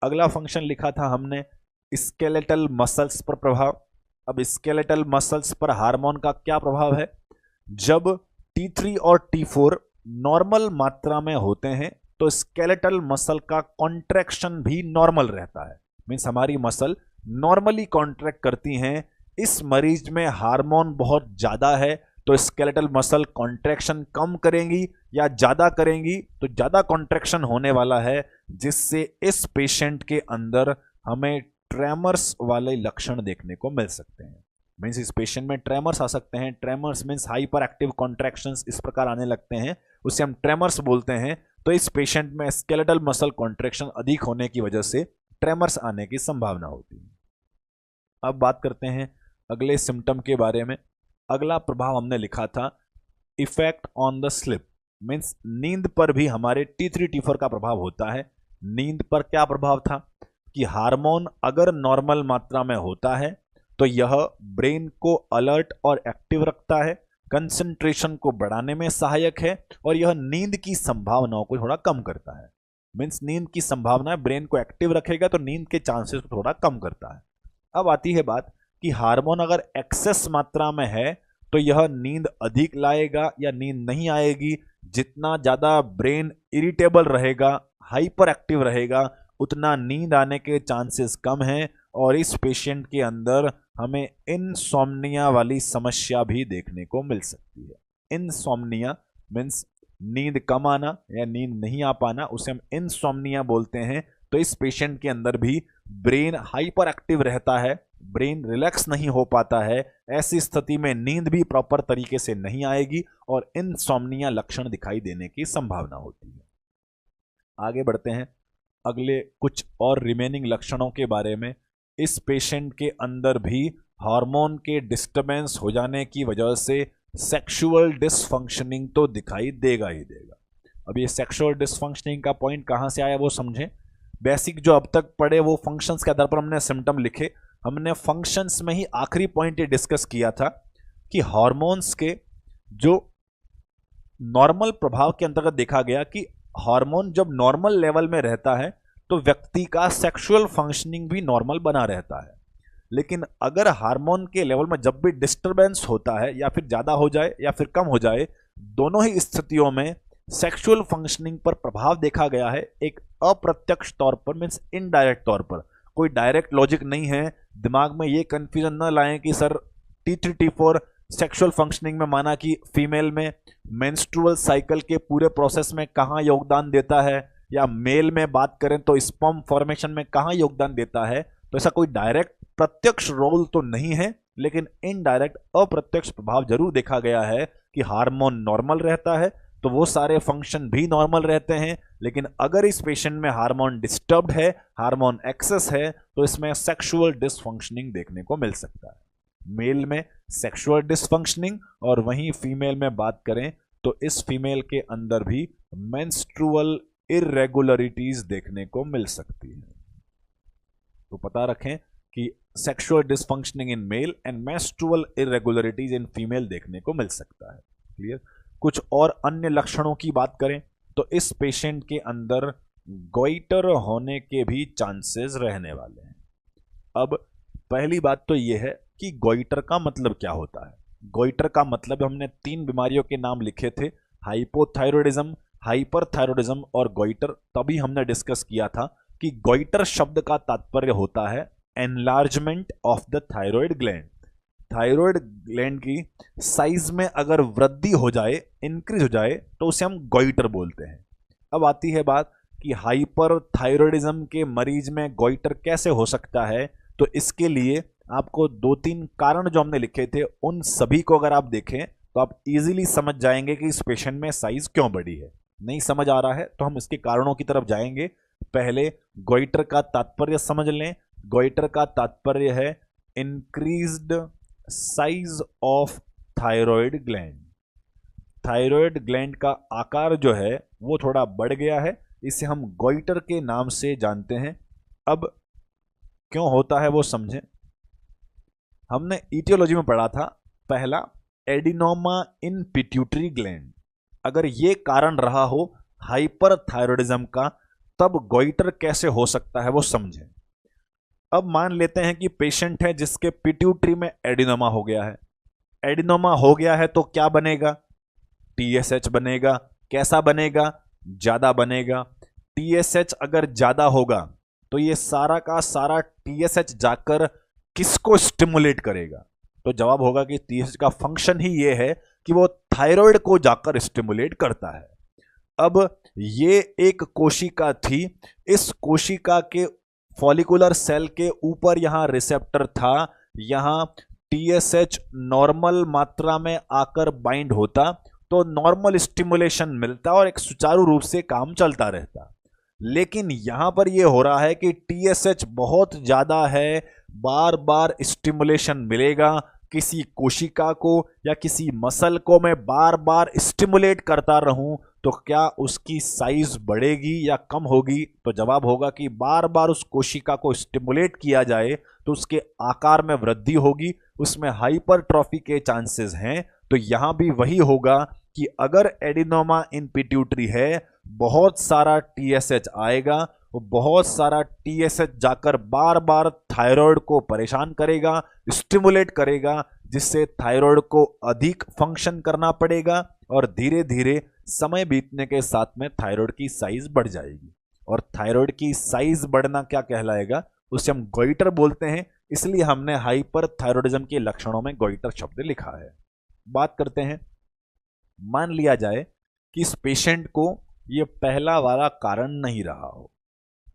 अगला फंक्शन लिखा था हमने स्केलेटल मसल्स पर प्रभाव। अब स्केलेटल मसल्स पर हार्मोन का क्या प्रभाव है? जब T3 और T4 नॉर्मल मात्रा में होते हैं तो स्केलेटल मसल का कॉन्ट्रैक्शन भी नॉर्मल रहता है। मीन्स हमारी मसल नॉर्मली कॉन्ट्रैक्ट करती हैं। इस मरीज में हार्मोन बहुत ज्यादा है तो स्केलेटल मसल कॉन्ट्रैक्शन कम करेंगी या ज्यादा करेंगी? तो ज्यादा कॉन्ट्रैक्शन होने वाला है, जिससे इस पेशेंट के अंदर हमें ट्रेमर्स वाले लक्षण देखने को मिल सकते हैं। मीन्स इस पेशेंट में ट्रेमर्स आ सकते हैं। Tremors means hyper active contractions इस प्रकार आने लगते हैं, उसे हम ट्रेमर्स बोलते हैं। तो इस पेशेंट में स्केलेटल मसल कॉन्ट्रैक्शन अधिक होने की वजह से ट्रेमर्स आने की संभावना होती है। अब बात करते हैं अगले सिम्टम के बारे में। अगला प्रभाव हमने लिखा था effect on the slip. Means नींद पर भी हमारे T3 T4 का प्रभाव होता है। नींद पर क्या प्रभाव था? कि हार्मोन अगर नॉर्मल मात्रा में होता है तो यह ब्रेन को अलर्ट और एक्टिव रखता है, कंसंट्रेशन को बढ़ाने में सहायक है और यह नींद की संभावनाओं को थोड़ा कम करता है। मीन्स नींद की संभावना ब्रेन को एक्टिव रखेगा तो नींद के चांसेस को थोड़ा कम करता है। अब आती है बात कि हार्मोन अगर एक्सेस मात्रा में है तो यह नींद अधिक लाएगा या नींद नहीं आएगी? जितना ज्यादा ब्रेन इरिटेबल रहेगा, हाइपर एक्टिव रहेगा, उतना नींद आने के चांसेस कम हैं। और इस पेशेंट के अंदर हमें इनसोम्निया वाली समस्या भी देखने को मिल सकती है। इनसोम्निया मीन्स नींद कम आना या नींद नहीं आ पाना, उसे हम इनसोम्निया बोलते हैं। तो इस पेशेंट के अंदर भी ब्रेन हाइपर एक्टिव रहता है, ब्रेन रिलैक्स नहीं हो पाता है। ऐसी स्थिति में नींद भी प्रॉपर तरीके से नहीं आएगी और इनसोम्निया लक्षण दिखाई देने की संभावना होती है। आगे बढ़ते हैं अगले कुछ और रिमेनिंग लक्षणों के बारे में। इस पेशेंट के अंदर भी हार्मोन के डिस्टरबेंस हो जाने की वजह से सेक्सुअल डिसफंक्शनिंग तो दिखाई देगा ही देगा। अब ये सेक्सुअल डिसफंक्शनिंग का पॉइंट कहाँ से आया वो समझें। बेसिक जो अब तक पढ़े वो फंक्शंस के आधार पर हमने सिम्टम लिखे। हमने फंक्शंस में ही आखिरी पॉइंट ये डिस्कस किया था कि हार्मोन्स के जो नॉर्मल प्रभाव के अंतर्गत देखा गया कि हार्मोन जब नॉर्मल लेवल में रहता है तो व्यक्ति का सेक्सुअल फंक्शनिंग भी नॉर्मल बना रहता है। लेकिन अगर हार्मोन के लेवल में जब भी डिस्टरबेंस होता है या फिर ज़्यादा हो जाए या फिर कम हो जाए, दोनों ही स्थितियों में सेक्सुअल फंक्शनिंग पर प्रभाव देखा गया है एक अप्रत्यक्ष तौर पर, मीन्स इनडायरेक्ट तौर पर। कोई डायरेक्ट लॉजिक नहीं है। दिमाग में ये कंफ्यूजन न लाएं कि sir T3 T4 sexual functioning में माना कि फीमेल में मेंस्ट्रुअल साइकिल के पूरे प्रोसेस में कहाँ योगदान देता है, या मेल में बात करें तो स्पर्म फॉर्मेशन में कहाँ योगदान देता है। तो ऐसा कोई डायरेक्ट प्रत्यक्ष रोल तो नहीं है, लेकिन इनडायरेक्ट अप्रत्यक्ष प्रभाव जरूर देखा गया है कि हार्मोन नॉर्मल रहता है तो वो सारे फंक्शन भी नॉर्मल रहते हैं। लेकिन अगर इस पेशेंट में हार्मोन डिस्टर्ब्ड है, हार्मोन एक्सेस है, तो इसमें सेक्सुअल डिसफंक्शनिंग देखने को मिल सकता है। मेल में सेक्सुअल डिसफंक्शनिंग, और वहीं फीमेल में बात करें तो इस फीमेल के अंदर भी मेंस्ट्रुअल इरेगुलरिटीज देखने को मिल सकती है। तो पता रखें कि sexual dysfunctioning in male and menstrual irregularities in female देखने को मिल सकता है। क्लियर। कुछ और अन्य लक्षणों की बात करें तो इस पेशेंट के अंदर गोइटर होने के भी चांसेस रहने वाले हैं। अब पहली बात तो यह है कि गोइटर का मतलब क्या होता है। गोइटर का मतलब हमने 3 बीमारियों के नाम लिखे थे, हाइपोथायरॉयडिज्म, हाइपरथायरॉयडिज्म और गोइटर। तभी हमने डिस्कस किया था कि गोइटर शब्द का तात्पर्य होता है enlargement of the thyroid gland. Thyroid gland की साइज में अगर वृद्धि हो जाए, इंक्रीज हो जाए, तो उसे हम गोइटर बोलते हैं। अब आती है बात कि हाइपरथायरॉयडिज्म के मरीज में गोइटर कैसे हो सकता है। तो इसके लिए आपको 2-3 कारण जो हमने लिखे थे उन सभी को अगर आप देखें तो आप इजीली समझ जाएंगे कि इस पेशेंट में साइज क्यों बढ़ी है। नहीं समझ आ रहा है तो हम इसके कारणों की तरफ जाएंगे। पहले गोइटर का तात्पर्य समझ लें। गोइटर का तात्पर्य है increased size of thyroid gland. Thyroid gland का आकार जो है वो थोड़ा बढ़ गया है, इसे हम गोइटर के नाम से जानते हैं। अब क्यों होता है वो समझें। हमने ईटियोलॉजी में पढ़ा था, पहला एडिनोमा इन पिट्यूटरी ग्लैंड। अगर ये कारण रहा हो हाइपरथायरॉयडिज्म का, तब गोइटर कैसे हो सकता है वो समझें। अब मान लेते हैं कि पेशेंट है जिसके पिट्यूटरी में एडिनोमा हो गया है। एडिनोमा हो गया है तो क्या बनेगा, TSH बनेगा। कैसा बनेगा, ज्यादा बनेगा। TSH अगर ज्यादा होगा तो ये सारा का सारा TSH जाकर किसको स्टिमुलेट करेगा। तो जवाब होगा कि TSH का फंक्शन ही ये है कि वो थायराइड को जाकर स्टिमुलेट करता है। अब ये एक कोशिका थी, इस कोशिका के फॉलिकुलर सेल के ऊपर यहां रिसेप्टर था, यहां TSH नॉर्मल मात्रा में आकर बाइंड होता तो नॉर्मल स्टिमुलेशन मिलता और एक सुचारू रूप से काम चलता रहता। लेकिन यहां पर यह हो रहा है कि TSH बहुत ज्यादा है, बार बार स्टिमुलेशन मिलेगा। किसी कोशिका को या किसी मसल को मैं बार बार स्टिमुलेट करता रहूं तो क्या उसकी साइज बढ़ेगी या कम होगी। तो जवाब होगा कि बार बार उस कोशिका को स्टिमुलेट किया जाए तो उसके आकार में वृद्धि होगी, उसमें हाइपरट्रॉफी के चांसेस हैं। तो यहां भी वही होगा कि अगर एडिनोमा इन पिट्यूटरी है, बहुत सारा TSH आएगा, वो बहुत सारा TSH जाकर बार बार थायराइड को परेशान करेगा, स्टिमुलेट करेगा, जिससे थायराइड को अधिक फंक्शन करना पड़ेगा और धीरे धीरे समय बीतने के साथ में थायराइड की साइज बढ़ जाएगी। और थायराइड की साइज बढ़ना क्या कहलाएगा, उसे हम गोइटर बोलते हैं। इसलिए हमने हाइपरथायरॉयडिज्म के लक्षणों में गोइटर शब्द लिखा है। बात करते हैं, मान लिया जाए कि इस पेशेंट को यह पहला वाला कारण नहीं रहा हो,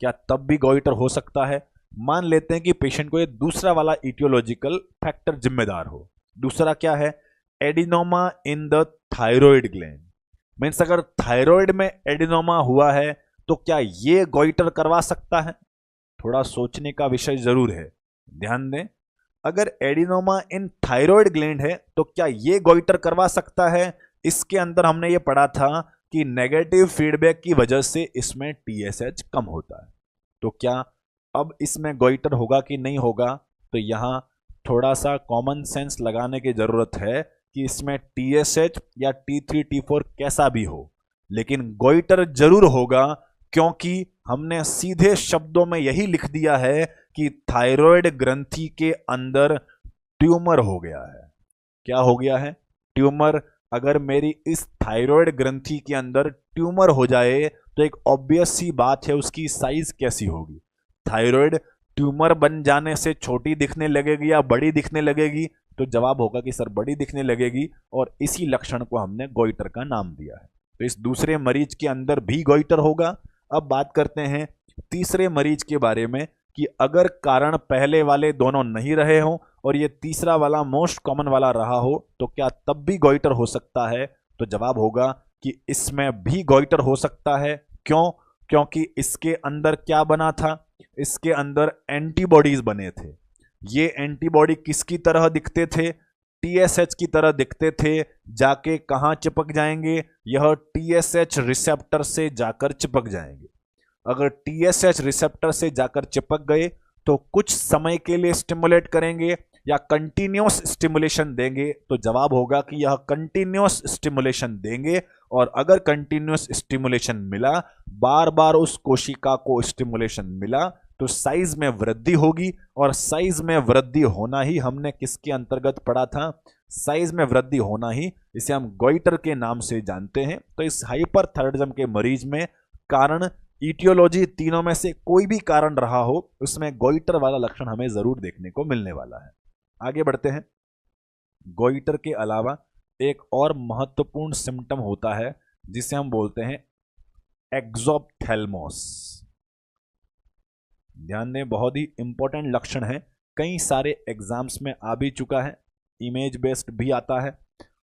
क्या तब भी गोइटर हो सकता है। मान लेते हैं कि पेशेंट को ये दूसरा वाला इटियोलॉजिकल फैक्टर जिम्मेदार हो। दूसरा क्या है, adenoma in the thyroid gland. Means अगर थायराइड में एडिनोमा हुआ है तो क्या ये गोइटर करवा सकता है। थोड़ा सोचने का विषय जरूर है, ध्यान दें। अगर एडिनोमा इन थायराइड ग्लैंड है तो क्या ये गोइटर करवा सकता है? इसके अंदर हमने ये पढ़ा था कि नेगेटिव फीडबैक की वजह से इसमें टीएसएच कम होता है। तो क्या अब इसमें गोइटर होगा कि नहीं होगा? तो यहां थोड़ा सा कॉमन सेंस लगाने की जरूरत है कि इसमें टीएसएच या T3 T4 कैसा भी हो, लेकिन गोइटर जरूर होगा, क्योंकि हमने सीधे शब्दों में यही लिख दिया है कि थायराइड ग्रंथि के अंदर ट्यूमर हो गया है। क्या हो गया है? ट्यूमर। अगर मेरी इस थायराइड ग्रंथि के अंदर ट्यूमर हो जाए तो एक ऑब्वियस सी बात है, उसकी साइज कैसी होगी? थायराइड ट्यूमर बन जाने से छोटी दिखने लगेगी या बड़ी दिखने लगेगी? तो जवाब होगा कि सर बड़ी दिखने लगेगी, और इसी लक्षण को हमने गोइटर का नाम दिया है। तो इस दूसरे मरीज के अंदर भी गोइटर होगा। अब बात करते हैं तीसरे मरीज के बारे में कि अगर कारण पहले वाले दोनों नहीं रहे हों और ये तीसरा वाला मोस्ट कॉमन वाला रहा हो तो क्या तब भी गोइटर हो सकता है? तो जवाब होगा कि इसमें भी गोइटर हो सकता है। क्यों? क्योंकि इसके अंदर क्या बना था? इसके अंदर एंटीबॉडीज बने थे। ये एंटीबॉडी किसकी तरह दिखते थे? टीएसएच की तरह दिखते थे। जाके कहां चिपक जाएंगे? यह टीएसएच रिसेप्टर से जाकर चिपक जाएंगे। अगर टीएसएच रिसेप्टर से जाकर चिपक गए तो कुछ समय के लिए स्टिमुलेट करेंगे या कंटिन्यूअस स्टिमुलेशन देंगे? तो जवाब होगा कि यह कंटिन्यूअस स्टिमुलेशन देंगे, और अगर कंटिन्यूअस स्टिमुलेशन मिला, बार बार उस कोशिका को स्टिमुलेशन मिला, तो साइज में वृद्धि होगी, और साइज में वृद्धि होना ही हमने किसके अंतर्गत पढ़ा था? साइज में वृद्धि होना ही इसे हम गोइटर के नाम से जानते हैं। तो इस हाइपरथायराइडिज्म के मरीज में कारण, ईटियोलॉजी तीनों में से कोई भी कारण रहा हो, उसमें गोइटर वाला लक्षण हमें जरूर देखने को मिलने वाला है। आगे बढ़ते हैं। गोइटर के अलावा एक और महत्वपूर्ण सिम्टम होता है जिसे हम बोलते हैं एक्सोप्थेल्मोस। ध्यान दें, बहुत ही इंपॉर्टेंट लक्षण है, कई सारे एग्जाम्स में आ भी चुका है, इमेज बेस्ड भी आता है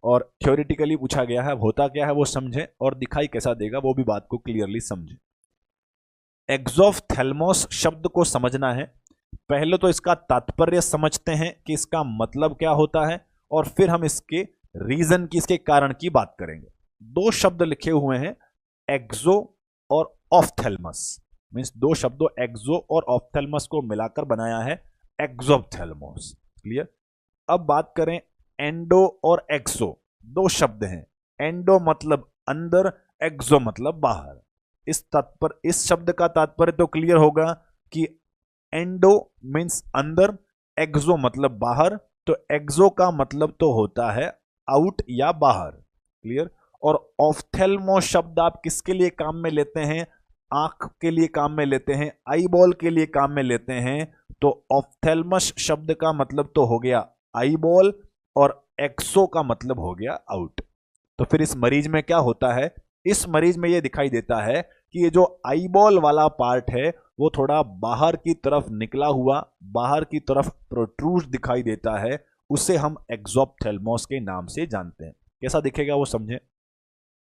और थ्योरेटिकली पूछा गया है। होता क्या है वो समझें, और दिखाई कैसा देगा वो भी बात को क्लियरली समझें। एक्सोप्थेल्मोस शब्द को समझना है, पहले तो इसका तात्पर्य समझते हैं कि इसका मतलब क्या होता है, और फिर हम इसके रीजन की, इसके कारण की बात करेंगे। दो शब्द लिखे हुए हैं, एक्सो और ऑफ्थेल्मस, मींस दो शब्दों एक्सो और ऑफ्थेल्मस को मिलाकर बनाया है एक्सोप्थेल्मोस। क्लियर? अब बात करें एंडो और एक्सो, दो शब्द हैं। एंडो मतलब अंदर, एक्सो मतलब बाहर। इस शब्द का तात्पर्य तो क्लियर होगा कि एंडो मींस अंदर, एक्सो मतलब बाहर, तो एक्सो का मतलब तो होता है आउट या बाहर। क्लियर? और ऑफ्थेल्मो शब्द आप किसके लिए काम में लेते हैं? आंख के लिए काम में लेते हैं, आई बॉल के लिए काम में लेते हैं। तो ऑफ्थेल्मस शब्द का मतलब तो हो गया आई बॉल, और एक्सो का मतलब हो गया आउट। तो फिर इस मरीज में क्या होता है? इस मरीज में यह दिखाई देता है कि ये जो आई बॉल वाला पार्ट है वो थोड़ा बाहर की तरफ निकला हुआ, बाहर की तरफ प्रोट्रूड दिखाई देता है, उसे हम एक्सोप्थेल्मोस के नाम से जानते हैं। कैसा दिखेगा वो समझें।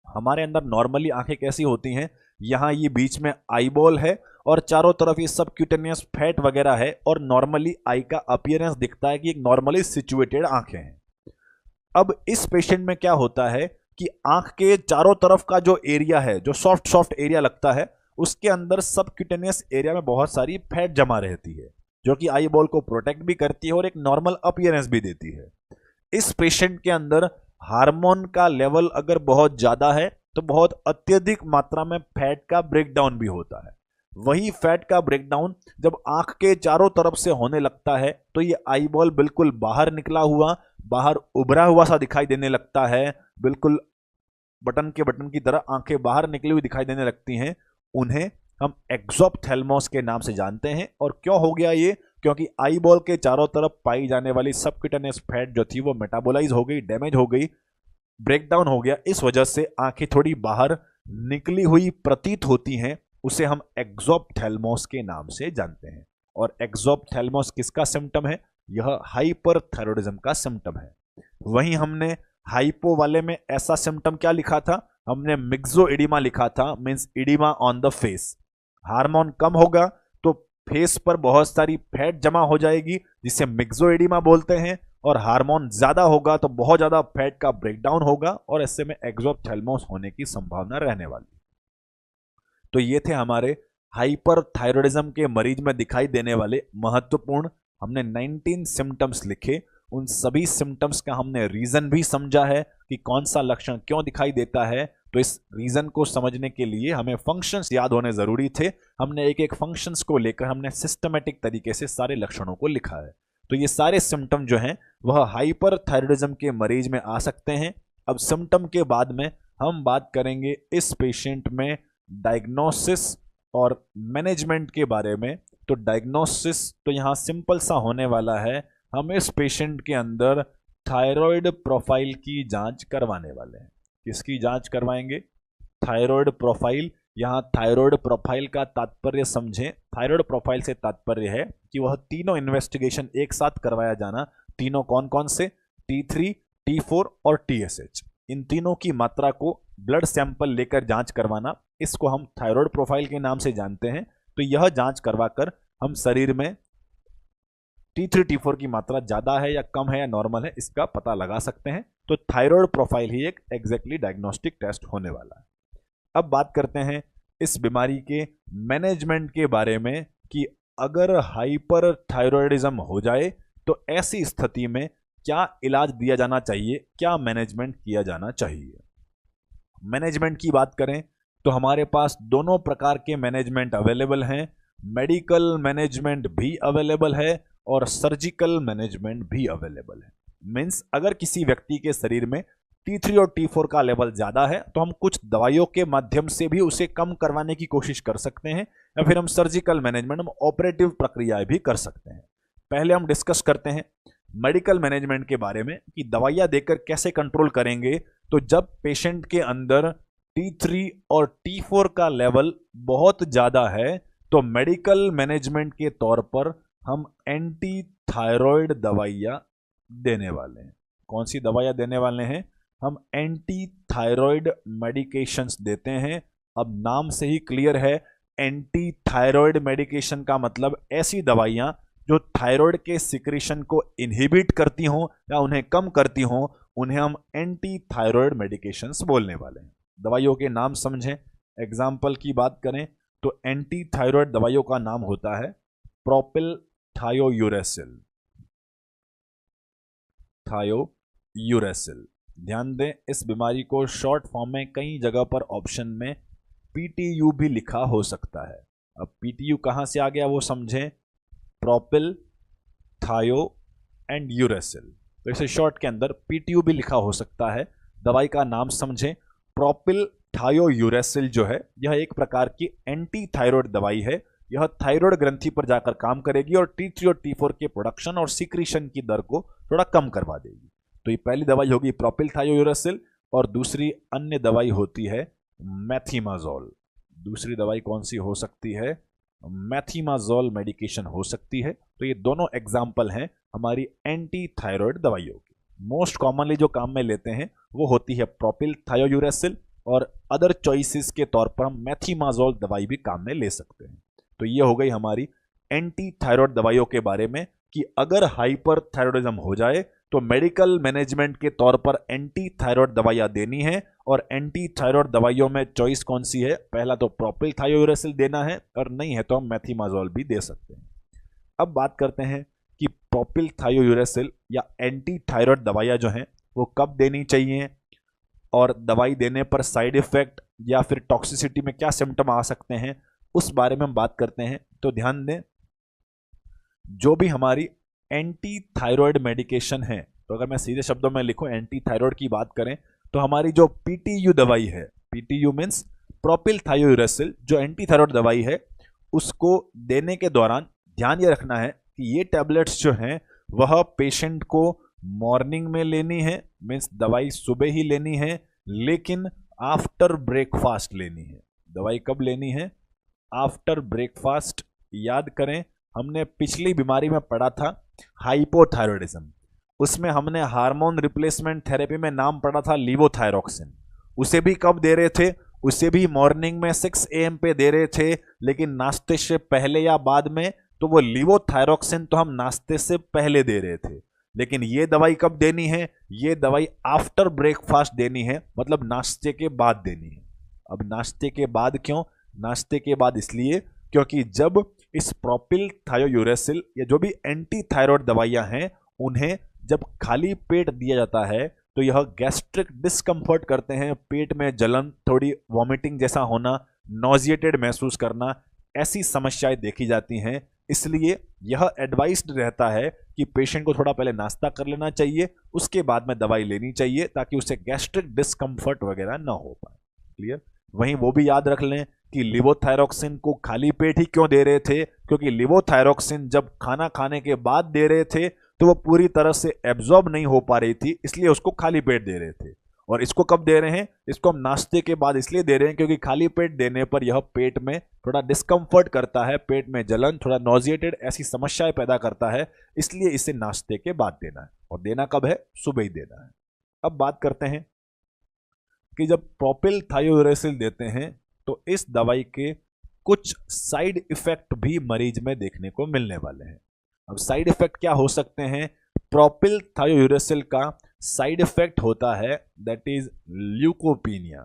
हमारे अंदर नॉर्मली आंखें कैसी होती हैं? यहां ये बीच में आई बॉल है और चारों तरफ ये सबक्यूटेनियस फैट वगैरह है, और नॉर्मली आई का अपीयरेंस दिखता है कि एक नॉर्मली सिचुएटेड आंखें हैं। अब इस पेशेंट में क्या होता है कि आंख के चारों तरफ का जो एरिया है, जो सॉफ्ट एरिया लगता है, उसके अंदर सबक्यूटेनियस एरिया में बहुत सारी फैट जमा रहती है, जो कि आई बॉल को प्रोटेक्ट भी करती है और एक नॉर्मल अपीयरेंस भी देती है। इस पेशेंट के अंदर हार्मोन का लेवल अगर बहुत ज्यादा है तो बहुत अत्यधिक मात्रा में फैट का ब्रेकडाउन भी होता है। वही फैट का ब्रेकडाउन जब आंख के चारों तरफ से होने लगता है तो ये आई बॉल बिल्कुल बाहर निकला हुआ, बाहर उभरा हुआ सा दिखाई देने लगता है, बिल्कुल बटन की तरह आंखें बाहर निकली हुई दिखाई देने लगती हैं। उन्हें हम एक्सोप्थेल्मोस के नाम से जानते हैं। और क्यों हो गया ये? क्योंकि आई बॉल के चारों तरफ पाई जाने वाली सबक्यूटेनियस फैट जो थी वो मेटाबोलाइज हो गई, डैमेज हो गई, ब्रेकडाउन हो गया। इस वजह से आंखें थोड़ी बाहर निकली हुई प्रतीत होती हैं, उसे हम एक्सोप्थेल्मोस के नाम से जानते हैं। और एक्सोप्थेल्मोस किसका सिम्टम है? यह हाइपरथायराइडिज्म का सिम्टम है। वहीं हमने हाइपो वाले में ऐसा सिम्टम क्या लिखा था? हमने मिक्सो इडिमा लिखा था, means oedema on the face. Hormone कम होगा तो फेस पर बहुत सारी फैट जमा हो जाएगी जिसे मिक्सोएडिमा बोलते हैं, और हार्मोन ज्यादा होगा तो बहुत ज्यादा फैट का ब्रेकडाउन होगा और ऐसे में एक्सोप्थेल्मोस होने की संभावना रहने वाली। तो ये थे हमारे हाइपरथायरॉयडिज्म के मरीज में दिखाई देने वाले महत्वपूर्ण, हमने 19 सिम्टम्स लिखे। उन सभी सिम्टम्स का हमने रीजन भी समझा है कि कौन सा लक्षण क्यों दिखाई देता है। तो इस रीजन को समझने के लिए हमें फंक्शंस याद होने जरूरी थे। हमने एक एक फंक्शंस को लेकर हमने सिस्टमेटिक तरीके से सारे लक्षणों को लिखा है। तो ये सारे सिम्टम जो हैं वह हाइपरथायरॉयडिज्म के मरीज में आ सकते हैं। अब सिम्टम के बाद में हम बात करेंगे इस पेशेंट में डायग्नोसिस और मैनेजमेंट के बारे में। तो डायग्नोसिस तो यहाँ सिंपल सा होने वाला है, हम इस पेशेंट के अंदर थायराइड प्रोफाइल की जांच करवाने वाले हैं। किसकी जांच करवाएंगे? Thyroid profile. यहाँ थायराइड प्रोफाइल का तात्पर्य समझें। थायराइड प्रोफाइल से तात्पर्य है कि वह तीनों इन्वेस्टिगेशन एक साथ करवाया जाना। तीनों कौन कौन से? T3, T4 और TSH। इन तीनों की मात्रा को ब्लड सैंपल लेकर जांच करवाना, इसको हम थायराइड प्रोफाइल के नाम से जानते हैं। तो यह जांच करवाकर हम शरीर में T3, T4 की मात्रा ज्यादा है या कम है या नॉर्मल है, इसका पता लगा सकते हैं। तो थायराइड प्रोफाइल ही एक एग्जैक्टली डायग्नोस्टिक टेस्ट होने वाला है। अब बात करते हैं इस बीमारी के मैनेजमेंट के बारे में कि अगर हाइपरथायरॉयडिज्म हो जाए तो ऐसी स्थिति में क्या इलाज दिया जाना चाहिए, क्या मैनेजमेंट किया जाना चाहिए। मैनेजमेंट की बात करें तो हमारे पास दोनों प्रकार के मैनेजमेंट अवेलेबल हैं। मेडिकल मैनेजमेंट भी अवेलेबल है और सर्जिकल मैनेजमेंट भी अवेलेबल है। मीन्स अगर किसी व्यक्ति के शरीर में T3 और T4 का लेवल ज्यादा है तो हम कुछ दवाइयों के माध्यम से भी उसे कम करवाने की कोशिश कर सकते हैं, या फिर हम सर्जिकल मैनेजमेंट, हम ऑपरेटिव प्रक्रियाएं भी कर सकते हैं। पहले हम डिस्कस करते हैं मेडिकल मैनेजमेंट के बारे में कि दवाइयां देकर कैसे कंट्रोल करेंगे। तो जब पेशेंट के अंदर T3 और T4 का लेवल बहुत ज्यादा है तो मेडिकल मैनेजमेंट के तौर पर हम एंटी थायराइड दवाइयां देने वाले हैं। कौन सी दवाइयां देने वाले हैं? हम एंटी थायराइड मेडिकेशंस देते हैं। अब नाम से ही क्लियर है, एंटी थायराइड मेडिकेशन का मतलब ऐसी दवाइयां जो थायराइड के सिक्रीशन को इनहिबिट करती हों या उन्हें कम करती हों, उन्हें हम एंटी थायराइड मेडिकेशंस बोलने वाले हैं। दवाइयों के नाम समझें। एग्जाम्पल की बात करें तो एंटी थायराइड दवाइयों का नाम होता है प्रोपिल थायोयूरेसिल। थायोयूरेसिल, ध्यान दें इस बीमारी को शॉर्ट फॉर्म में कई जगह पर ऑप्शन में PTU भी लिखा हो सकता है। अब PTU कहां से आ गया वो समझें। प्रोपिल थायो एंड यूरेसिल, तो इसे शॉर्ट के अंदर PTU भी लिखा हो सकता है। दवाई का नाम समझें। प्रोपिल थायोयूरेसिल जो है यह एक प्रकार की एंटी थायराइड दवाई है। यह थायराइड ग्रंथि पर जाकर काम करेगी और T3 और T4 के प्रोडक्शन और सिक्रीशन की दर को थोड़ा कम करवा देगी। तो ये पहली दवाई होगी प्रोपिल थायोयूरेसिल, और दूसरी अन्य दवाई होती है मैथिमाजोल। दूसरी दवाई कौन सी हो सकती है? मैथिमाजोल मेडिकेशन हो सकती है। तो ये दोनों एग्जाम्पल हैं हमारी एंटी थायराइड दवाइयों की। मोस्ट कॉमनली जो काम में लेते हैं वो होती है प्रोपिल थायोयूरेसिल, और अदर चॉइसेस के तौर पर हम मैथिमाजोल दवाई भी काम में ले सकते हैं। तो ये हो गई हमारी एंटी थायराइड दवाइयों के बारे में कि अगर हाइपरथायरॉयडिज्म हो जाए तो मेडिकल मैनेजमेंट के तौर पर एंटी थायराइड दवाइयां देनी है। और एंटी थायराइड दवाइयों में चॉइस कौन सी है? पहला तो प्रोपिल थायोयूरेसिल देना है, और नहीं है तो हम मैथिमाजोल भी दे सकते हैं। अब बात करते हैं कि प्रोपिल थायोयूरेसिल या एंटी थायराइड दवाइयां जो हैं वो कब देनी चाहिए, और दवाई देने पर साइड इफेक्ट या फिर टॉक्सिसिटी में क्या सिम्टम आ सकते हैं, उस बारे में हम बात करते हैं। तो ध्यान दें, जो भी हमारी एंटी थायराइड मेडिकेशन है, तो अगर मैं सीधे शब्दों में लिखूं एंटी थायराइड की बात करें तो हमारी जो PTU दवाई है, PTU मीन्स प्रोपिल थायोयूरेसिल, जो एंटी थायराइड दवाई है, उसको देने के दौरान ध्यान ये रखना है कि ये टैबलेट्स जो हैं वह पेशेंट को मॉर्निंग में लेनी है, मीन्स दवाई सुबह ही लेनी है, लेकिन आफ्टर ब्रेकफास्ट लेनी है। दवाई कब लेनी है? After breakfast. याद करें हमने पिछली बीमारी में पढ़ा था हाइपोथायरॉयडिज्म, उसमें हमने हार्मोन रिप्लेसमेंट थेरेपी में नाम पढ़ा था लीवोथायरोक्सिन। उसे भी कब दे रहे थे? उसे भी मॉर्निंग में 6 AM पे दे रहे थे, लेकिन नाश्ते से पहले या बाद में, तो वो लिवोथायरॉक्सिन तो हम नाश्ते से पहले दे रहे थे। लेकिन ये दवाई कब देनी है? ये दवाई आफ्टर ब्रेकफास्ट देनी है, मतलब नाश्ते के बाद देनी है। अब नाश्ते के बाद क्यों? नाश्ते के बाद इसलिए क्योंकि जब इस प्रोपिल थायोयूरेसिल या जो भी एंटी थायराइड दवाइयां हैं, उन्हें जब खाली पेट दिया जाता है तो यह गैस्ट्रिक डिस्कम्फर्ट करते हैं, पेट में जलन, थोड़ी वॉमिटिंग जैसा होना, नॉजिएटेड महसूस करना, ऐसी समस्याएं देखी जाती हैं। इसलिए यह एडवाइस्ड रहता है कि पेशेंट को थोड़ा पहले नाश्ता कर लेना चाहिए, उसके बाद में दवाई लेनी चाहिए, ताकि उसे गैस्ट्रिक डिस्कम्फर्ट वगैरह ना हो पाए। क्लियर? वहीं वो भी याद रख लें कि लिवोथायरॉक्सिन को खाली पेट ही क्यों दे रहे थे, क्योंकि लिवोथायरॉक्सिन जब खाना खाने के बाद दे रहे थे तो वो पूरी तरह से एब्जॉर्ब नहीं हो पा रही थी, इसलिए उसको खाली पेट दे रहे थे। और इसको कब दे रहे हैं? इसको हम नाश्ते के बाद इसलिए दे रहे हैं क्योंकि खाली पेट देने पर यह पेट में थोड़ा डिस्कम्फर्ट करता है, पेट में जलन, थोड़ा नॉजिएटेड ऐसी समस्याएं पैदा करता है, इसलिए इसे नाश्ते के बाद देना है। और देना कब है? सुबह ही देना है। अब बात करते हैं कि जब प्रोपिल थायोयूरेसिल देते हैं तो इस दवाई के कुछ साइड इफेक्ट भी मरीज में देखने को मिलने वाले हैं। अब साइड इफेक्ट क्या हो सकते हैं? प्रोपिल थायोयूरेसिल का साइड इफेक्ट होता है that is leucopenia.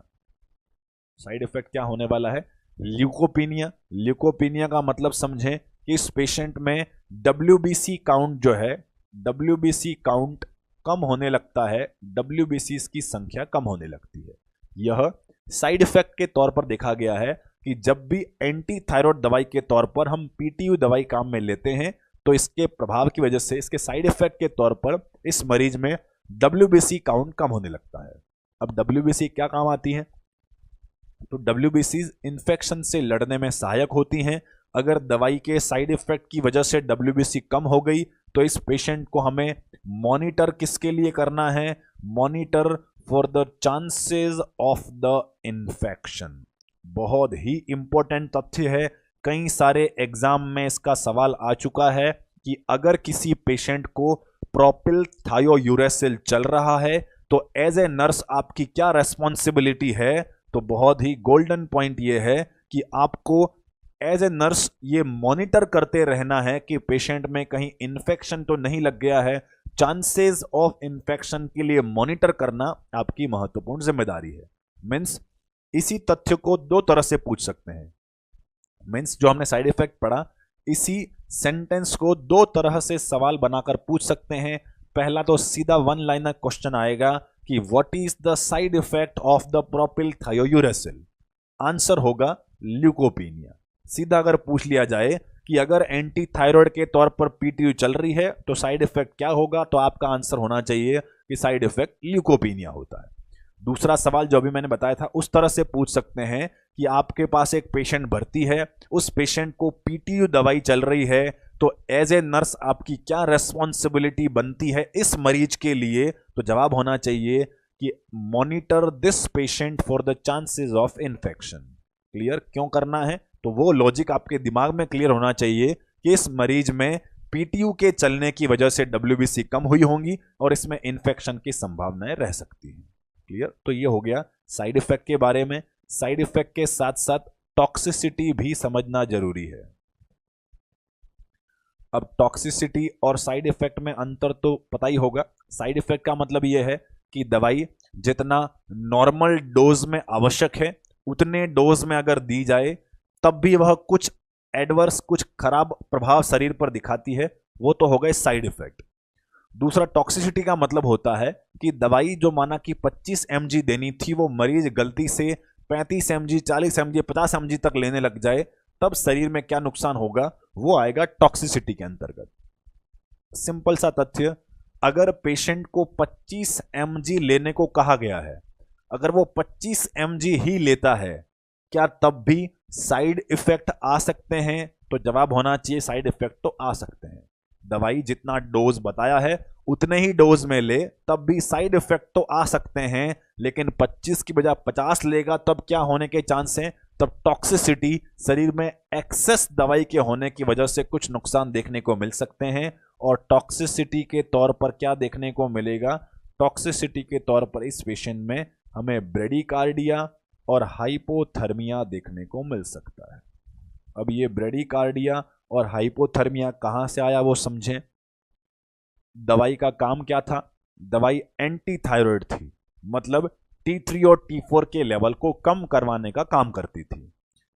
Side effect क्या होने वाला है? ल्यूकोपीनिया। ल्यूकोपीनिया का मतलब समझें कि इस पेशेंट में WBC काउंट जो है, WBC काउंट कम होने लगता है, WBC की संख्या कम होने लगती है। यह साइड इफेक्ट के तौर पर देखा गया है कि जब भी एंटी थायराइड दवाई के तौर पर हम PTU दवाई काम में लेते हैं तो इसके प्रभाव की वजह से, इसके साइड इफेक्ट के तौर पर इस मरीज में WBC काउंट कम होने लगता है। अब WBC क्या काम आती है? तो WBC इन्फेक्शन से लड़ने में सहायक होती हैं। अगर दवाई के साइड इफेक्ट की वजह से WBC कम हो गई तो इस पेशेंट को हमें मॉनिटर किसके लिए करना है? Monitor for the chances of the infection. बहुत ही इंपॉर्टेंट तथ्य है, कई सारे एग्जाम में इसका सवाल आ चुका है कि अगर किसी पेशेंट को प्रोपिल थायोयूरेसिल चल रहा है तो एज ए नर्स आपकी क्या रेस्पॉन्सिबिलिटी है? तो बहुत ही गोल्डन पॉइंट ये है कि आपको एज ए नर्स ये मॉनिटर करते रहना है कि पेशेंट में कहीं इन्फेक्शन तो नहीं लग गया है। चांसेस ऑफ इन्फेक्शन के लिए मॉनिटर करना आपकी महत्वपूर्ण जिम्मेदारी है। मीन्स इसी तथ्य को दो तरह से पूछ सकते हैं। मीन्स जो हमने साइड इफेक्ट पढ़ा, इसी सेंटेंस को दो तरह से सवाल बनाकर पूछ सकते हैं। पहला तो सीधा वन लाइनर क्वेश्चन आएगा कि what is the side effect of the propylthiouracil? Answer होगा ल्यूकोपीनिया। सीधा अगर पूछ लिया जाए कि अगर एंटी थायराइड के तौर पर PTU चल रही है तो साइड इफेक्ट क्या होगा, तो आपका आंसर होना चाहिए कि साइड इफेक्ट ल्यूकोपीनिया होता है। दूसरा सवाल जो अभी मैंने बताया था उस तरह से पूछ सकते हैं कि आपके पास एक पेशेंट भर्ती है, उस पेशेंट को PTU दवाई चल रही है, तो एज ए नर्स आपकी क्या रेस्पॉन्सिबिलिटी बनती है इस मरीज के लिए? तो जवाब होना चाहिए कि monitor this patient for the chances of infection. Clear? क्यों करना है? तो वो लॉजिक आपके दिमाग में क्लियर होना चाहिए कि इस मरीज में PTU के चलने की वजह से WBC कम हुई होंगी और इसमें इन्फेक्शन की संभावनाएं रह सकती हैं। क्लियर? तो ये हो गया साइड इफेक्ट के बारे में। साइड इफेक्ट के साथ साथ टॉक्सिसिटी भी समझना जरूरी है। अब टॉक्सिसिटी और साइड इफेक्ट में अंतर तो पता ही होगा। साइड इफेक्ट का मतलब यह है कि दवाई जितना नॉर्मल डोज में आवश्यक है उतने डोज में अगर दी जाए तब भी वह कुछ एडवर्स, कुछ खराब प्रभाव शरीर पर दिखाती है, वो तो हो गए साइड इफेक्ट। दूसरा टॉक्सिसिटी का मतलब होता है कि दवाई जो माना कि 25 mg देनी थी वो मरीज गलती से 35 mg, 40 mg, 50 mg तक लेने लग जाए, तब शरीर में क्या नुकसान होगा, वो आएगा टॉक्सिसिटी के अंतर्गत। सिंपल सा तथ्य, अगर पेशेंट को 25 mg लेने को कहा गया है, अगर वो 25 mg ही लेता है, क्या तब भी साइड इफेक्ट आ सकते हैं? तो जवाब होना चाहिए साइड इफेक्ट तो आ सकते हैं। दवाई जितना डोज बताया है उतने ही डोज में ले तब भी साइड इफेक्ट तो आ सकते हैं, लेकिन 25 की बजाय 50 लेगा तब क्या होने के चांस हैं? तब टॉक्सिसिटी, शरीर में एक्सेस दवाई के होने की वजह से कुछ नुकसान देखने को मिल सकते हैं। और टॉक्सिसिटी के तौर पर क्या देखने को मिलेगा? टॉक्सिसिटी के तौर पर इस पेशेंट में हमें ब्रेडिकार्डिया, और हाइपोथर्मिया देखने को मिल सकता है। अब ये ब्रेडिकार्डिया और हाइपोथर्मिया कहां से आया वो समझें। दवाई का काम क्या था? दवाई एंटी थायराइड थी, मतलब T3 और T4 के लेवल को कम करवाने का काम करती थी।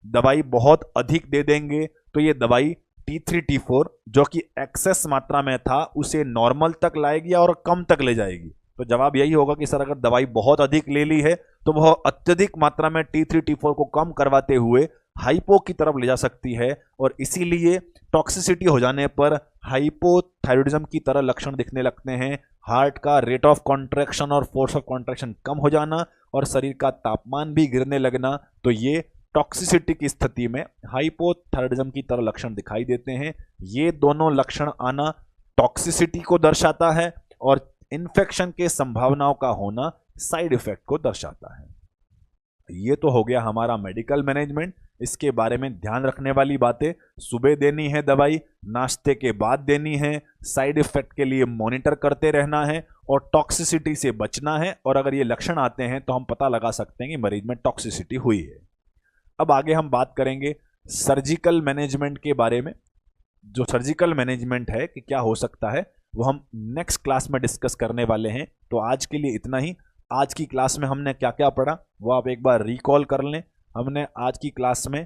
दवाई बहुत अधिक दे देंगे तो ये दवाई T3 T4 जो कि एक्सेस मात्रा में था उसे नॉर्मल तक लाएगी और कम तक ले जाएगी। तो जवाब यही होगा कि सर अगर दवाई बहुत अधिक ले ली है तो वह अत्यधिक मात्रा में T3 T4 को कम करवाते हुए हाइपो की तरफ ले जा सकती है, और इसीलिए टॉक्सिसिटी हो जाने पर हाइपोथायरॉयडिज्म की तरह लक्षण दिखने लगते हैं। हार्ट का रेट ऑफ कॉन्ट्रैक्शन और फोर्स ऑफ कॉन्ट्रैक्शन कम हो जाना और शरीर का तापमान भी गिरने लगना, तो ये टॉक्सिसिटी की स्थिति में हाइपोथायरॉयडिज्म की तरह लक्षण दिखाई देते हैं। ये दोनों लक्षण आना टॉक्सिसिटी को दर्शाता है और इन्फेक्शन के संभावनाओं का होना साइड इफेक्ट को दर्शाता है। ये तो हो गया हमारा मेडिकल मैनेजमेंट। इसके बारे में ध्यान रखने वाली बातें, सुबह देनी है दवाई, नाश्ते के बाद देनी है, साइड इफेक्ट के लिए मॉनिटर करते रहना है और टॉक्सिसिटी से बचना है। और अगर ये लक्षण आते हैं तो हम पता लगा सकते हैं कि मरीज में टॉक्सिसिटी हुई है। अब आगे हम बात करेंगे सर्जिकल मैनेजमेंट के बारे में। जो सर्जिकल मैनेजमेंट है कि क्या हो सकता है वो हम नेक्स्ट क्लास में डिस्कस करने वाले हैं। तो आज के लिए इतना ही। आज की क्लास में हमने क्या क्या पढ़ा वो आप एक बार रिकॉल कर लें। हमने आज की क्लास में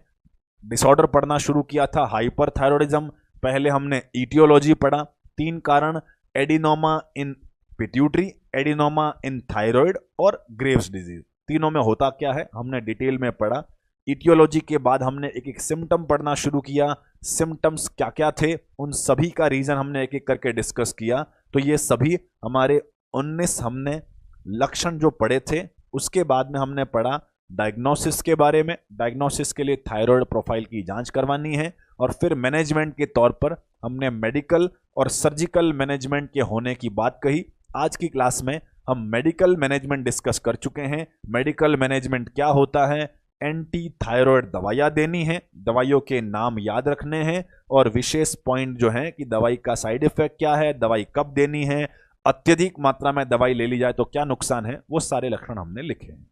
डिसऑर्डर पढ़ना शुरू किया था, हाइपरथायरॉयडिज्म। पहले हमने ईटियोलॉजी पढ़ा, 3 कारण, एडिनोमा इन पिट्यूटरी, एडिनोमा इन थायराइड और ग्रेव्स डिजीज। तीनों में होता क्या है हमने डिटेल में पढ़ा। ईटियोलॉजी के बाद हमने एक एक सिम्टम पढ़ना शुरू किया, सिम्टम्स क्या क्या थे उन सभी का रीजन हमने एक एक करके डिस्कस किया। तो ये सभी हमारे 19 हमने लक्षण जो पढ़े थे। उसके बाद में हमने पढ़ा डायग्नोसिस के बारे में। डायग्नोसिस के लिए थायराइड प्रोफाइल की जांच करवानी है, और फिर मैनेजमेंट के तौर पर हमने मेडिकल और सर्जिकल मैनेजमेंट के होने की बात कही। आज की क्लास में हम मेडिकल मैनेजमेंट डिस्कस कर चुके हैं। मेडिकल मैनेजमेंट क्या होता है, एंटी थायराइड दवाइयाँ देनी है, दवाइयों के नाम याद रखने हैं, और विशेष पॉइंट जो है कि दवाई का साइड इफेक्ट क्या है, दवाई कब देनी है, अत्यधिक मात्रा में दवाई ले ली जाए तो क्या नुकसान है, वो सारे लक्षण हमने लिखे हैं।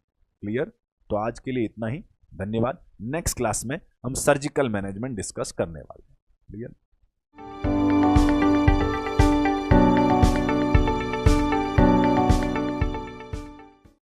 क्लियर? तो आज के लिए इतना ही। धन्यवाद। नेक्स्ट क्लास में हम सर्जिकल मैनेजमेंट डिस्कस करने वाले हैं। क्लियर?